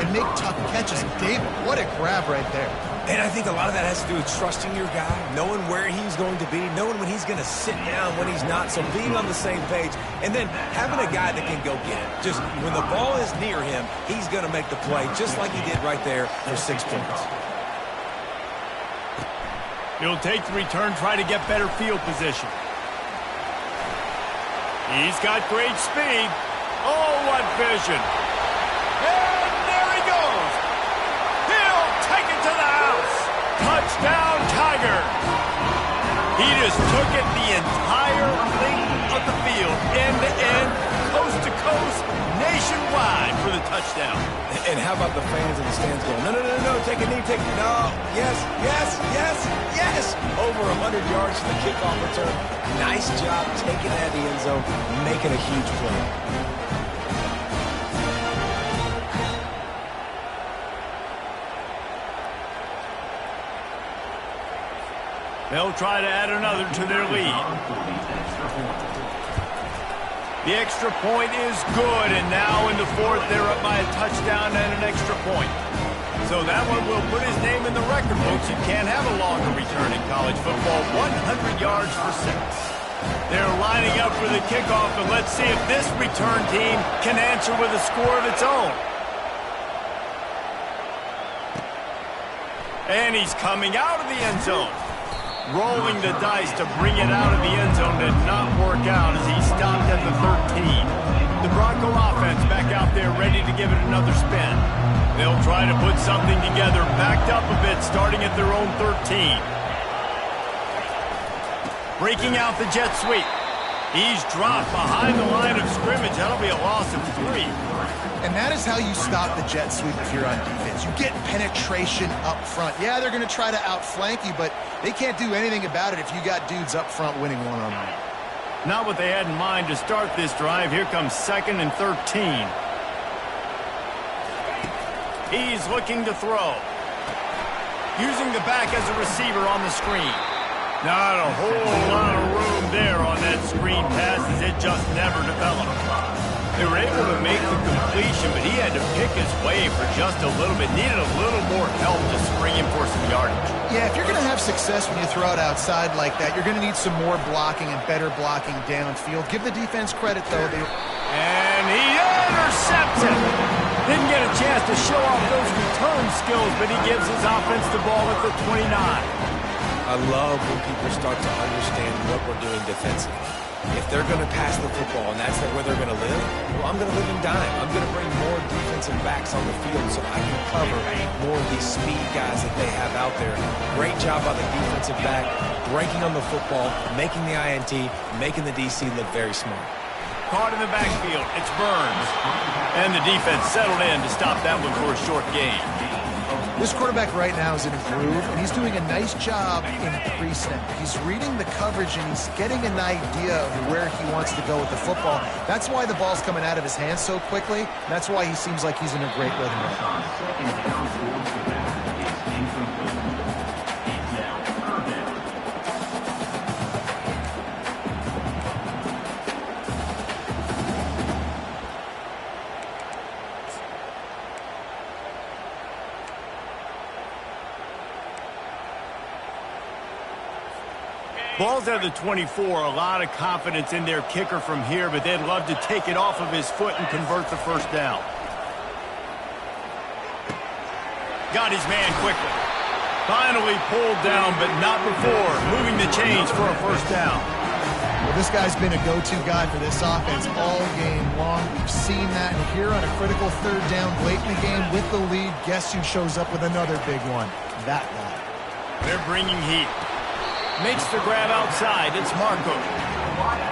and make tough catches. David, what a grab right there. And I think a lot of that has to do with trusting your guy, knowing where he's going to be, knowing when he's going to sit down, when he's not, so being on the same page, and then having a guy that can go get it. Just when the ball is near him, he's going to make the play, just like he did right there for 6 points. He'll take the return, try to get better field position. He's got great speed. Oh, what vision. And there he goes. He'll take it to the house. Touchdown, Tiger. He just took it the entire length of the field, end to end, coast to coast, nationwide for the touchdown. And how about the fans in the stands going, no, no, no, no, take a knee, take it. No, yes, yes, yes, yes. Over 100 yards for the kickoff return. Nice job taking that in the end zone, making a huge play. They'll try to add another to their lead. The extra point is good, and now in the fourth, they're up by a touchdown and an extra point. So that one will put his name in the record books. You can't have a longer return in college football. 100 yards for 6. They're lining up for the kickoff, and let's see if this return team can answer with a score of its own. And he's coming out of the end zone. Rolling the dice to bring it out of the end zone did not work out as he stopped at the 13. The Bronco offense back out there ready to give it another spin. They'll try to put something together, backed up a bit, starting at their own 13. Breaking out the jet sweep. He's dropped behind the line of scrimmage. That'll be a loss of 3. And that is how you stop the jet sweep if you're on defense. You get penetration up front. Yeah, they're going to try to outflank you, but they can't do anything about it if you got dudes up front winning one-on-one. Not what they had in mind to start this drive. Here comes 2nd and 13. He's looking to throw. Using the back as a receiver on the screen. Not a whole lot of room there on that screen pass as it just never developed. They were able to make the completion, but he had to pick his way for just a little bit. Needed a little more help to spring him for some yardage. Yeah, if you're going to have success when you throw it outside like that, you're going to need some more blocking and better blocking downfield. Give the defense credit, though. And he intercepts it. Didn't get a chance to show off those return skills, but he gives his offense the ball at the 29. I love when people start to understand what we're doing defensively. If they're going to pass the football and that's where they're going to live, well, I'm going to live in dime. I'm going to bring more defensive backs on the field so I can cover more of these speed guys that they have out there. Great job by the defensive back, breaking on the football, making the INT, making the DC look very smart. Caught in the backfield. It's Burns. And the defense settled in to stop that one for a short gain. This quarterback right now is in a groove, and he's doing a nice job in pre-snap. He's reading the coverage, and he's getting an idea of where he wants to go with the football. That's why the ball's coming out of his hands so quickly. That's why he seems like he's in a great rhythm right now. Ball's at the 24, a lot of confidence in their kicker from here, but they'd love to take it off of his foot and convert the first down. Got his man quickly. Finally pulled down, but not before. Moving the chains for a first down. Well, this guy's been a go-to guy for this offense all game long. We've seen that, and here on a critical third down late in the game with the lead, guess who shows up with another big one? That guy. They're bringing heat. Makes the grab outside. It's Marco.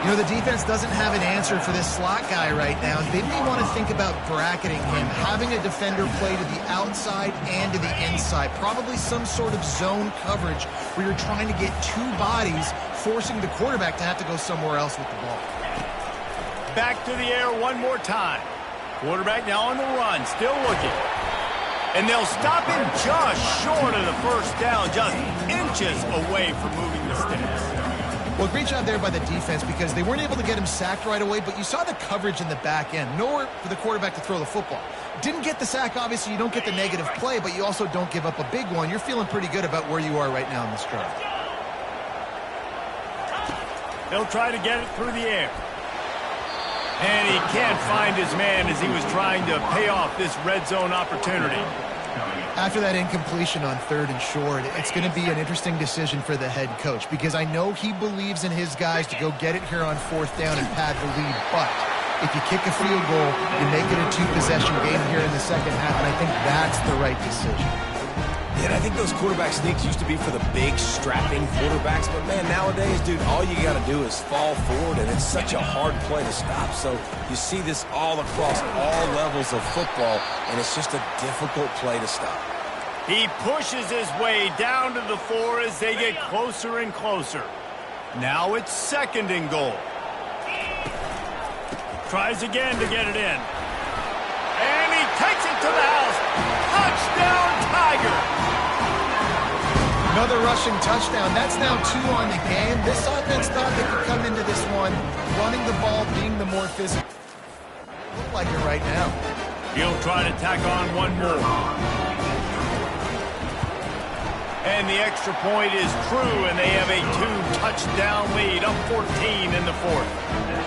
You know, the defense doesn't have an answer for this slot guy right now. They may want to think about bracketing him, having a defender play to the outside and to the inside. Probably some sort of zone coverage where you're trying to get two bodies, forcing the quarterback to have to go somewhere else with the ball. Back to the air one more time. Quarterback now on the run, still looking. And they'll stop him just short of the first down, just inches away from moving the sticks. Well, great job there by the defense because they weren't able to get him sacked right away, but you saw the coverage in the back end. Nowhere for the quarterback to throw the football. Didn't get the sack, obviously. You don't get the negative play, but you also don't give up a big one. You're feeling pretty good about where you are right now in this drive. They'll try to get it through the air. And he can't find his man as he was trying to pay off this red zone opportunity. After that incompletion on third and short, it's going to be an interesting decision for the head coach because I know he believes in his guys to go get it here on fourth down and pad the lead. But if you kick a field goal, you make it a two-possession game here in the second half, and I think that's the right decision. Yeah, and I think those quarterback sneaks used to be for the big, strapping quarterbacks. But, man, nowadays, dude, all you got to do is fall forward, and it's such a hard play to stop. So you see this all across all levels of football, and it's just a difficult play to stop. He pushes his way down to the 4 as they get closer and closer. Now it's second and goal. Tries again to get it in. And he takes it to the house. Touchdown, Tiger! Another rushing touchdown. That's now 2 on the game. This offense thought they could come into this one running the ball, being the more physical. Look like it right now. He'll try to tack on one more. And the extra point is true, and they have a 2-touchdown lead, up 14 in the fourth.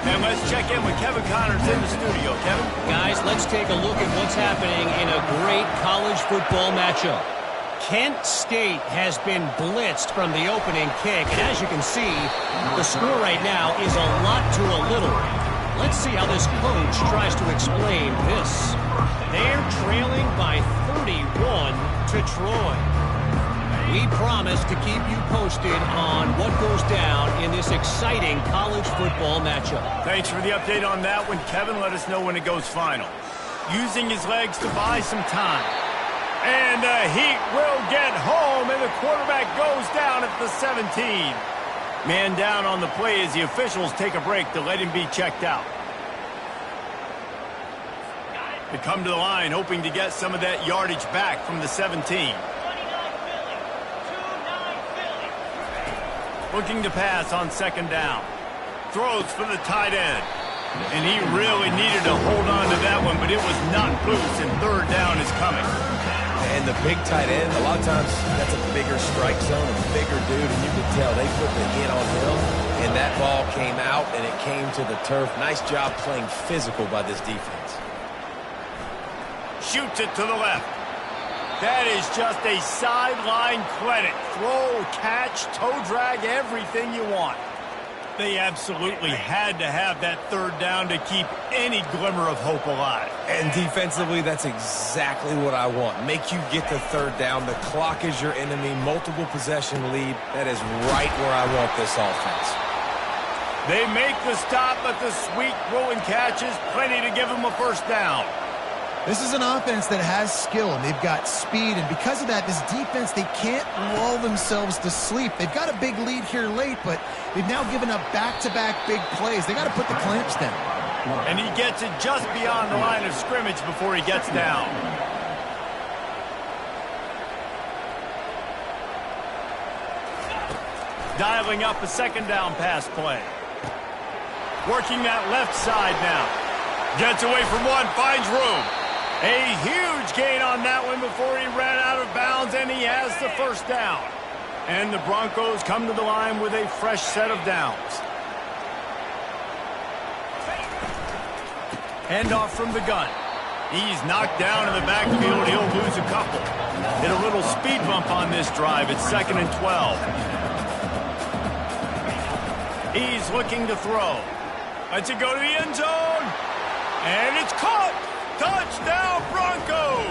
And let's check in with Kevin Connors in the studio. Kevin? Guys, let's take a look at what's happening in a great college football matchup. Kent State has been blitzed from the opening kick, and as you can see, the score right now is a lot to a little. Let's see how this coach tries to explain this. They're trailing by 31 to Troy. We promise to keep you posted on what goes down in this exciting college football matchup. Thanks for the update on that one, Kevin. Let us know when it goes final. Using his legs to buy some time. And the Heat will get home, and the quarterback goes down at the 17. Man down on the play as the officials take a break to let him be checked out. They come to the line hoping to get some of that yardage back from the 17. Looking to pass on second down. Throws for the tight end. And he really needed to hold on to that one, but it was not loose, and third down is coming. And the big tight end, a lot of times that's a bigger strike zone, a bigger dude, and you can tell they put the hit on him, and that ball came out, and it came to the turf. Nice job playing physical by this defense. Shoots it to the left. That is just a sideline credit. Throw, catch, toe drag, everything you want. They absolutely had to have that third down to keep any glimmer of hope alive. And defensively, that's exactly what I want. Make you get the third down. The clock is your enemy. Multiple possession lead. That is right where I want this offense. They make the stop, but the sweet throw and catch is plenty to give them a first down. This is an offense that has skill, and they've got speed, and because of that, this defense, they can't lull themselves to sleep. They've got a big lead here late, but they've now given up back-to-back big plays. They got to put the clamps down. And he gets it just beyond the line of scrimmage before he gets down. Dialing up a second down pass play. Working that left side now. Gets away from one, finds room. A huge gain on that one before he ran out of bounds, and he has the first down. And the Broncos come to the line with a fresh set of downs. Handoff from the gun. He's knocked down in the backfield. He'll lose a couple. Hit a little speed bump on this drive. It's 2nd and 12. He's looking to throw. Lets it go to the end zone. And it's caught. Touchdown, Broncos!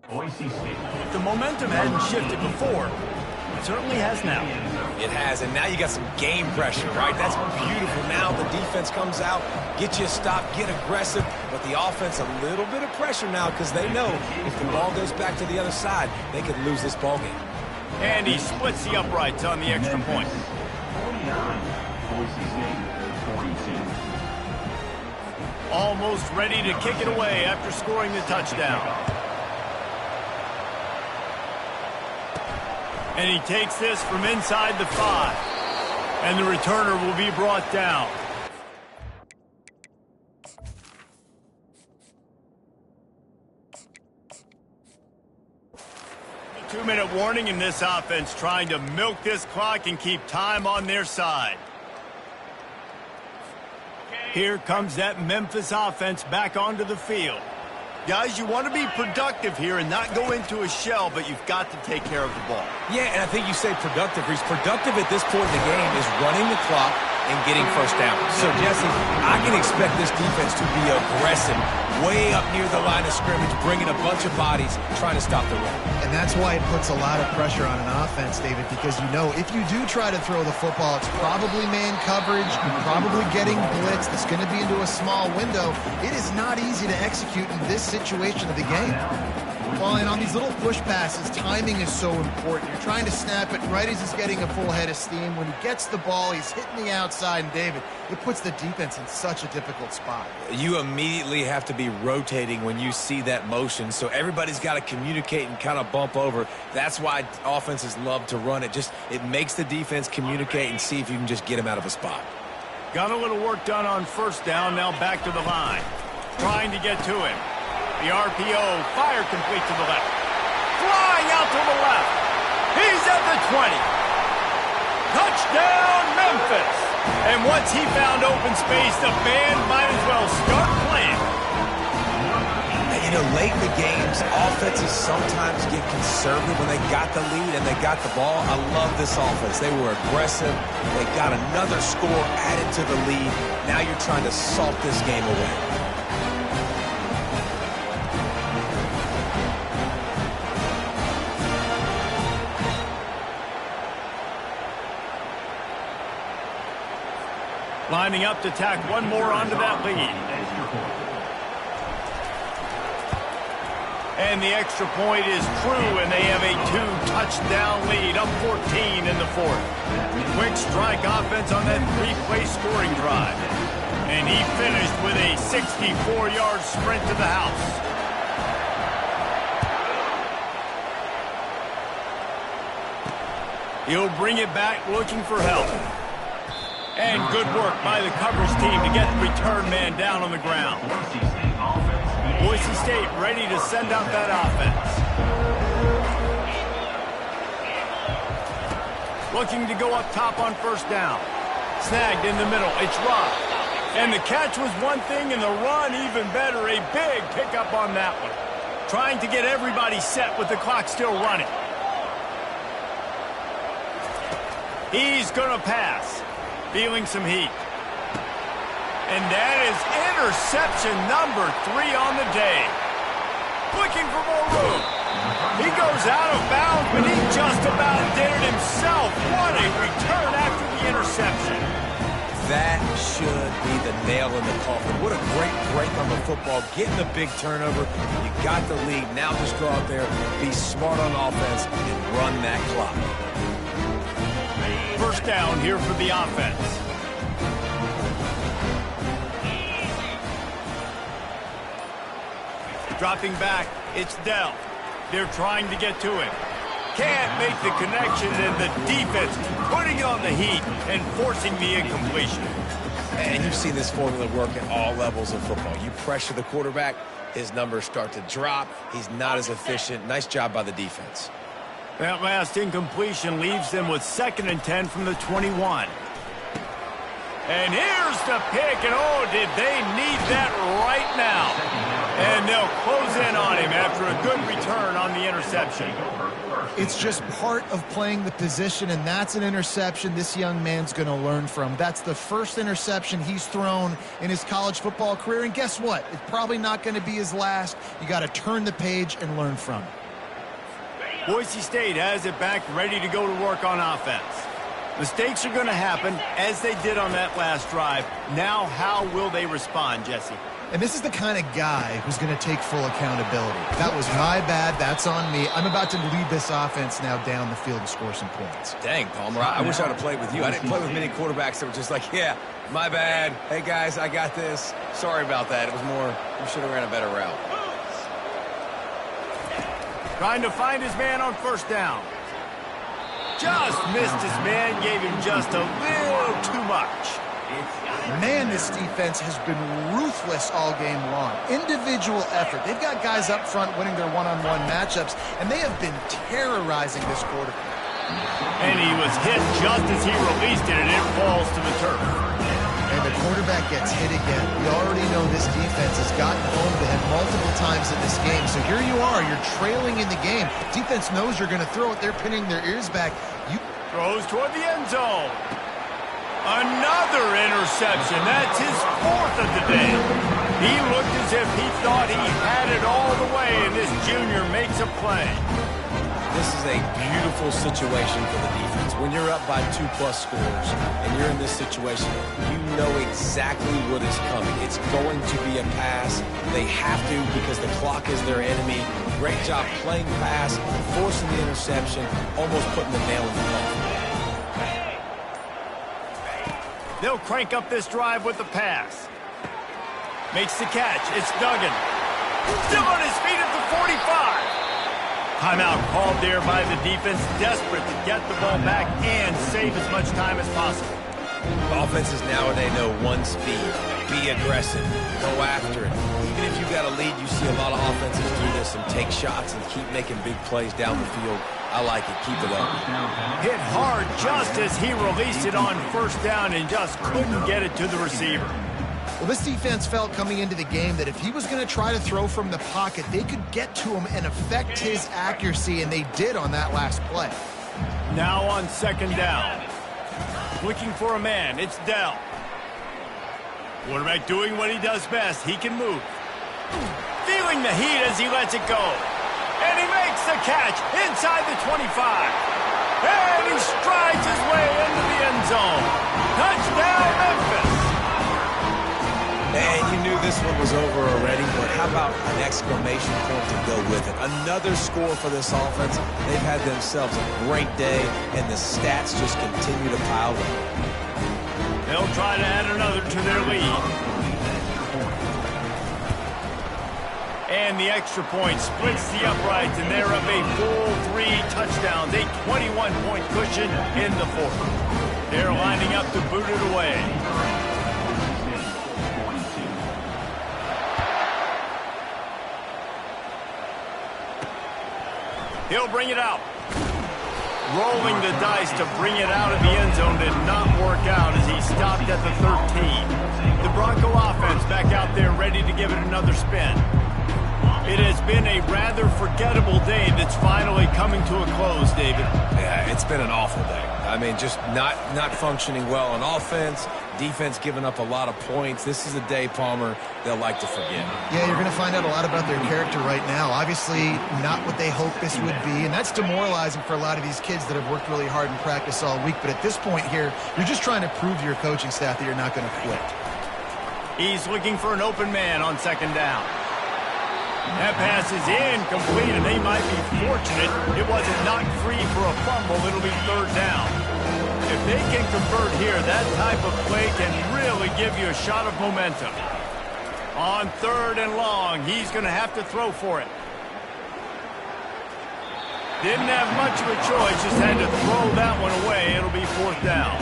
Boise State. The momentum hadn't shifted before. It certainly has now. It has, and now you got some game pressure, right? That's beautiful. Now the defense comes out, get you a stop, get aggressive, but the offense a little bit of pressure now because they know if the ball goes back to the other side, they could lose this ball game. And he splits the uprights on the extra point. 49, Boise State, 42. Almost ready to kick it away after scoring the touchdown. And he takes this from inside the 5. And the returner will be brought down. A 2-minute warning in this offense, trying to milk this clock and keep time on their side. Here comes that Memphis offense back onto the field. Guys, you want to be productive here and not go into a shell, but you've got to take care of the ball. Yeah, and I think you say productive. He's productive at this point in the game is running the clock and getting first down. So, Jesse, I can expect this defense to be aggressive, way up near the line of scrimmage, bringing a bunch of bodies, trying to stop the run. And that's why it puts a lot of pressure on an offense, David, because you know if you do try to throw the football, it's probably man coverage, you're probably getting blitzed, it's going to be into a small window. It is not easy to execute in this situation of the game. Well, and on these little push passes, timing is so important. You're trying to snap it right as he's getting a full head of steam. When he gets the ball, he's hitting the outside, and David, it puts the defense in such a difficult spot. You immediately have to be rotating when you see that motion, so everybody's got to communicate and kind of bump over. That's why offenses love to run it. It makes the defense communicate and see if you can just get him out of a spot. Got a little work done on first down, now back to the line. Trying to get to him. The RPO, fire complete to the left. Flying out to the left. He's at the 20. Touchdown, Memphis. And once he found open space, the band might as well start playing. You know, late in the games, offenses sometimes get conservative when they got the lead and they got the ball. I love this offense. They were aggressive. They got another score added to the lead. Now you're trying to salt this game away. Lining up to tack one more onto that lead. And the extra point is true, and they have a 2-touchdown lead, up 14 in the fourth. Quick strike offense on that 3-play scoring drive. And he finished with a 64-yard sprint to the house. He'll bring it back looking for help. And good work by the coverage team to get the return man down on the ground. Boise State ready to send out that offense. Looking to go up top on first down. Snagged in the middle. It's Rock. And the catch was one thing, and the run even better. A big pickup on that one. Trying to get everybody set with the clock still running. He's going to pass. Feeling some heat. And that is interception number 3 on the day. Looking for more room. He goes out of bounds, but he just about did it himself. What a return after the interception. That should be the nail in the coffin. What a great break on the football. Getting the big turnover. You got the lead. Now just go out there, be smart on offense, and run that clock. First down here for the offense. Dropping back, it's Dell. They're trying to get to him. Can't make the connection, and the defense putting on the heat and forcing the incompletion. And you've seen this formula work at all levels of football. You pressure the quarterback, his numbers start to drop. He's not as efficient. Nice job by the defense. That last incompletion leaves them with 2nd and 10 from the 21. And here's the pick, and oh, did they need that right now. And they'll close in on him after a good return on the interception. It's just part of playing the position, and that's an interception this young man's going to learn from. That's the first interception he's thrown in his college football career, and guess what? It's probably not going to be his last. You got to turn the page and learn from it. Boise State has it back, ready to go to work on offense. Mistakes are going to happen, as they did on that last drive. Now, how will they respond, Jesse? And this is the kind of guy who's going to take full accountability. That was my bad. That's on me. I'm about to lead this offense now down the field and score some points. Dang, Palmer, I wish I would have played with you. I didn't play with many quarterbacks that were just like, yeah, my bad. Hey, guys, I got this. Sorry about that. It was more, we should have ran a better route. Trying to find his man on first down. Just missed his man, gave him just a little too much. Man, this defense has been ruthless all game long. Individual effort. They've got guys up front winning their one-on-one matchups, and they have been terrorizing this quarterback. And he was hit just as he released it, and it falls to the turf. And the quarterback gets hit again. We already know this defense has gotten home to him multiple times in this game. So here you are. You're trailing in the game. Defense knows you're going to throw it. They're pinning their ears back. Throws toward the end zone. Another interception. That's his 4th of the day. He looked as if he thought he had it all the way, and this junior makes a play. this is a beautiful situation for the defense. When you're up by 2+ scores and you're in this situation, you know exactly what is coming. It's going to be a pass. They have to because the clock is their enemy. Great job playing pass, forcing the interception, almost putting the nail in the coffin. They'll crank up this drive with the pass. Makes the catch. It's Duggan. Still on his feet at the 45. Timeout called there by the defense, desperate to get the ball back and save as much time as possible. Offenses nowadays know one speed. Be aggressive. Go after it. Even if you got a lead, you see a lot of offenses do this and take shots and keep making big plays down the field. I like it. Keep it up. Hit hard just as he released it on first down and just couldn't get it to the receiver. Well, this defense felt coming into the game that if he was going to try to throw from the pocket, they could get to him and affect his accuracy, and they did on that last play. Now on second down. Looking for a man. It's Dell. Quarterback doing what he does best. He can move. Feeling the heat as he lets it go. And he makes the catch inside the 25. And he strides his way into the end zone. Touchdown, Memphis. And you knew this one was over already, but how about an exclamation point to go with it? Another score for this offense. They've had themselves a great day, and the stats just continue to pile up. They'll try to add another to their lead. And the extra point splits the uprights, and they're up a full 3 touchdowns, a 21-point cushion in the fourth. They're lining up to boot it away. He'll bring it out. Rolling the dice to bring it out of the end zone did not work out as he stopped at the 13. The Bronco offense back out there ready to give it another spin. It has been a rather forgettable day that's finally coming to a close, David. Yeah, it's been an awful day. I mean, just not functioning well on offense, defense giving up a lot of points. This is a day, Palmer, they'll like to forget. Yeah, you're going to find out a lot about their character right now. Obviously, not what they hoped this would be, and that's demoralizing for a lot of these kids that have worked really hard in practice all week. But at this point here, you're just trying to prove to your coaching staff that you're not going to quit. He's looking for an open man on second down. That pass is incomplete, and they might be fortunate it wasn't knocked free for a fumble. It'll be third down. If they can convert here, that type of play can really give you a shot of momentum. On third and long, he's going to have to throw for it. Didn't have much of a choice, just had to throw that one away. It'll be fourth down.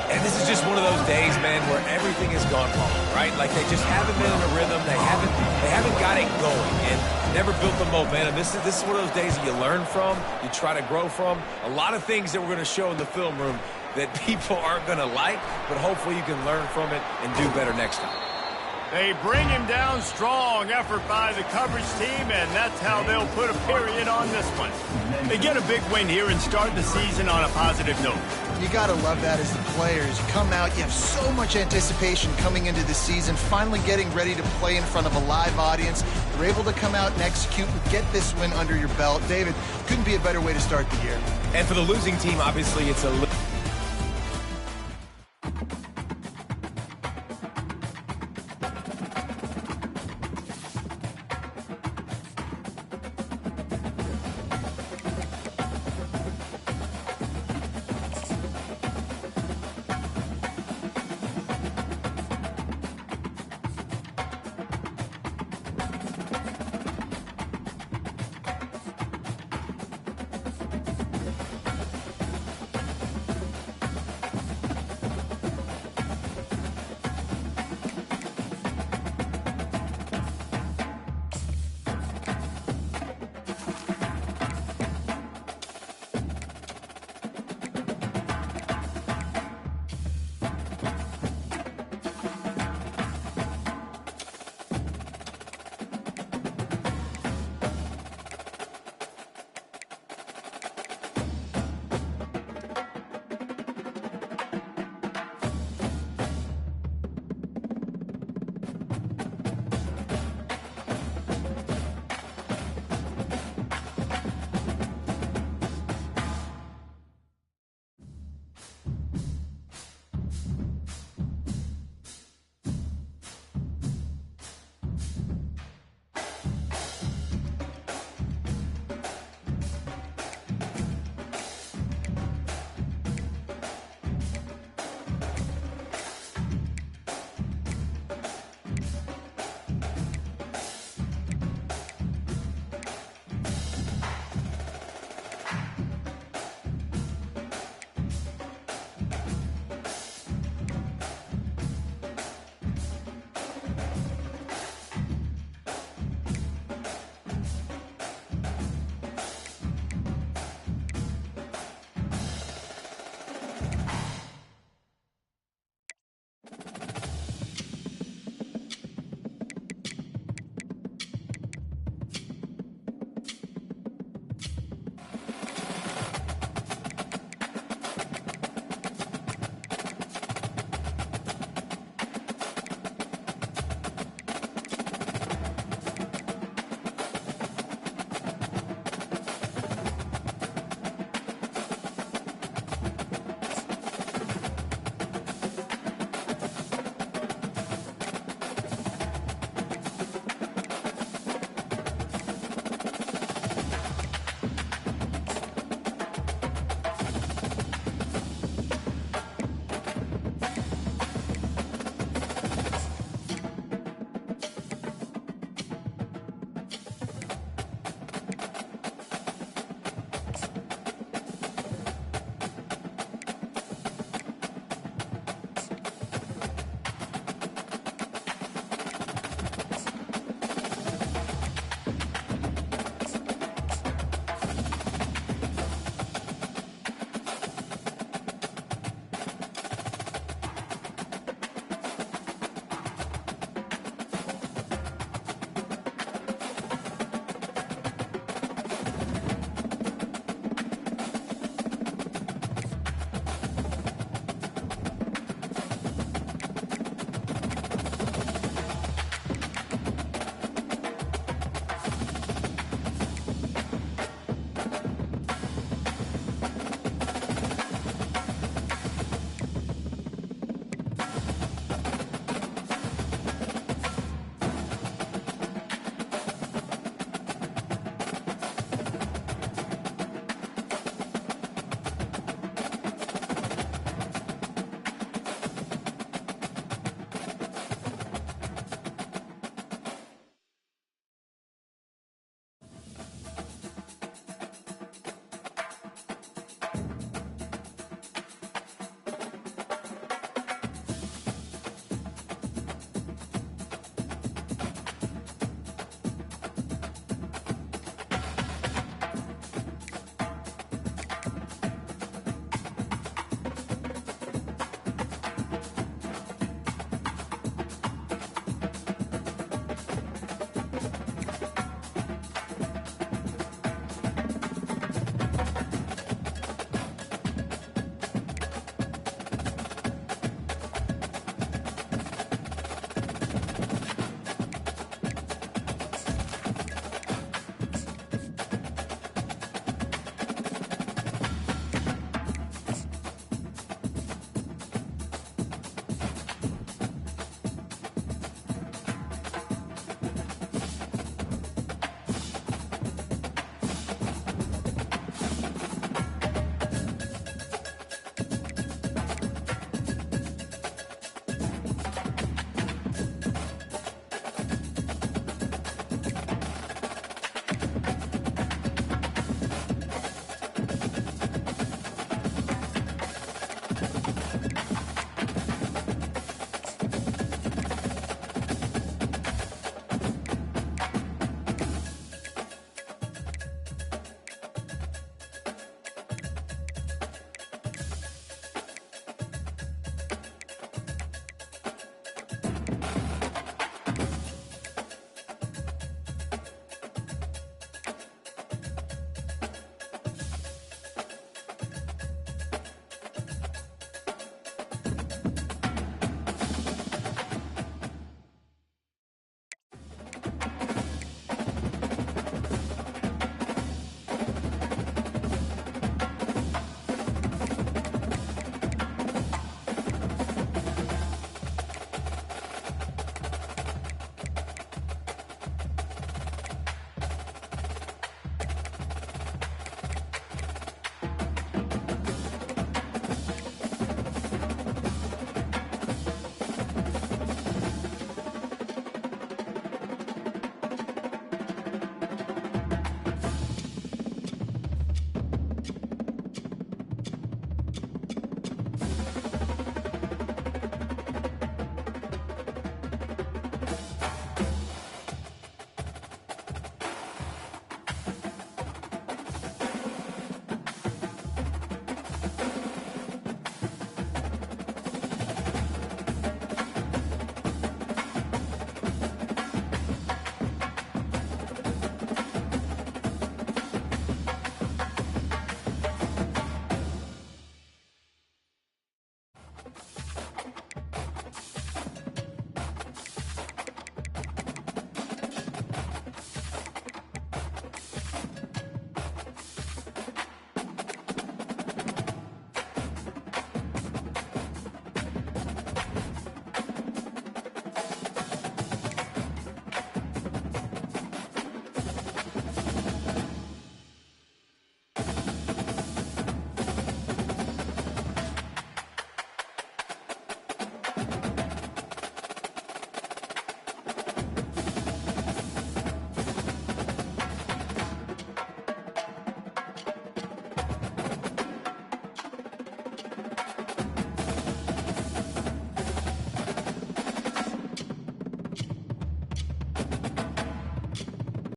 And this is just one of those days, man, where everything has gone wrong, right? Like they just haven't been in a rhythm. They haven't got it going and never built the momentum. This is one of those days that you learn from, you try to grow from. A lot of things that we're going to show in the film room that people aren't going to like, but hopefully you can learn from it and do better next time. They bring him down. Strong effort by the coverage team, and that's how they'll put a period on this one. They get a big win here and start the season on a positive note. You got to love that as the players. You come out, you have so much anticipation coming into the season, finally getting ready to play in front of a live audience. You're able to come out and execute and get this win under your belt. David, couldn't be a better way to start the year. And for the losing team, obviously, it's a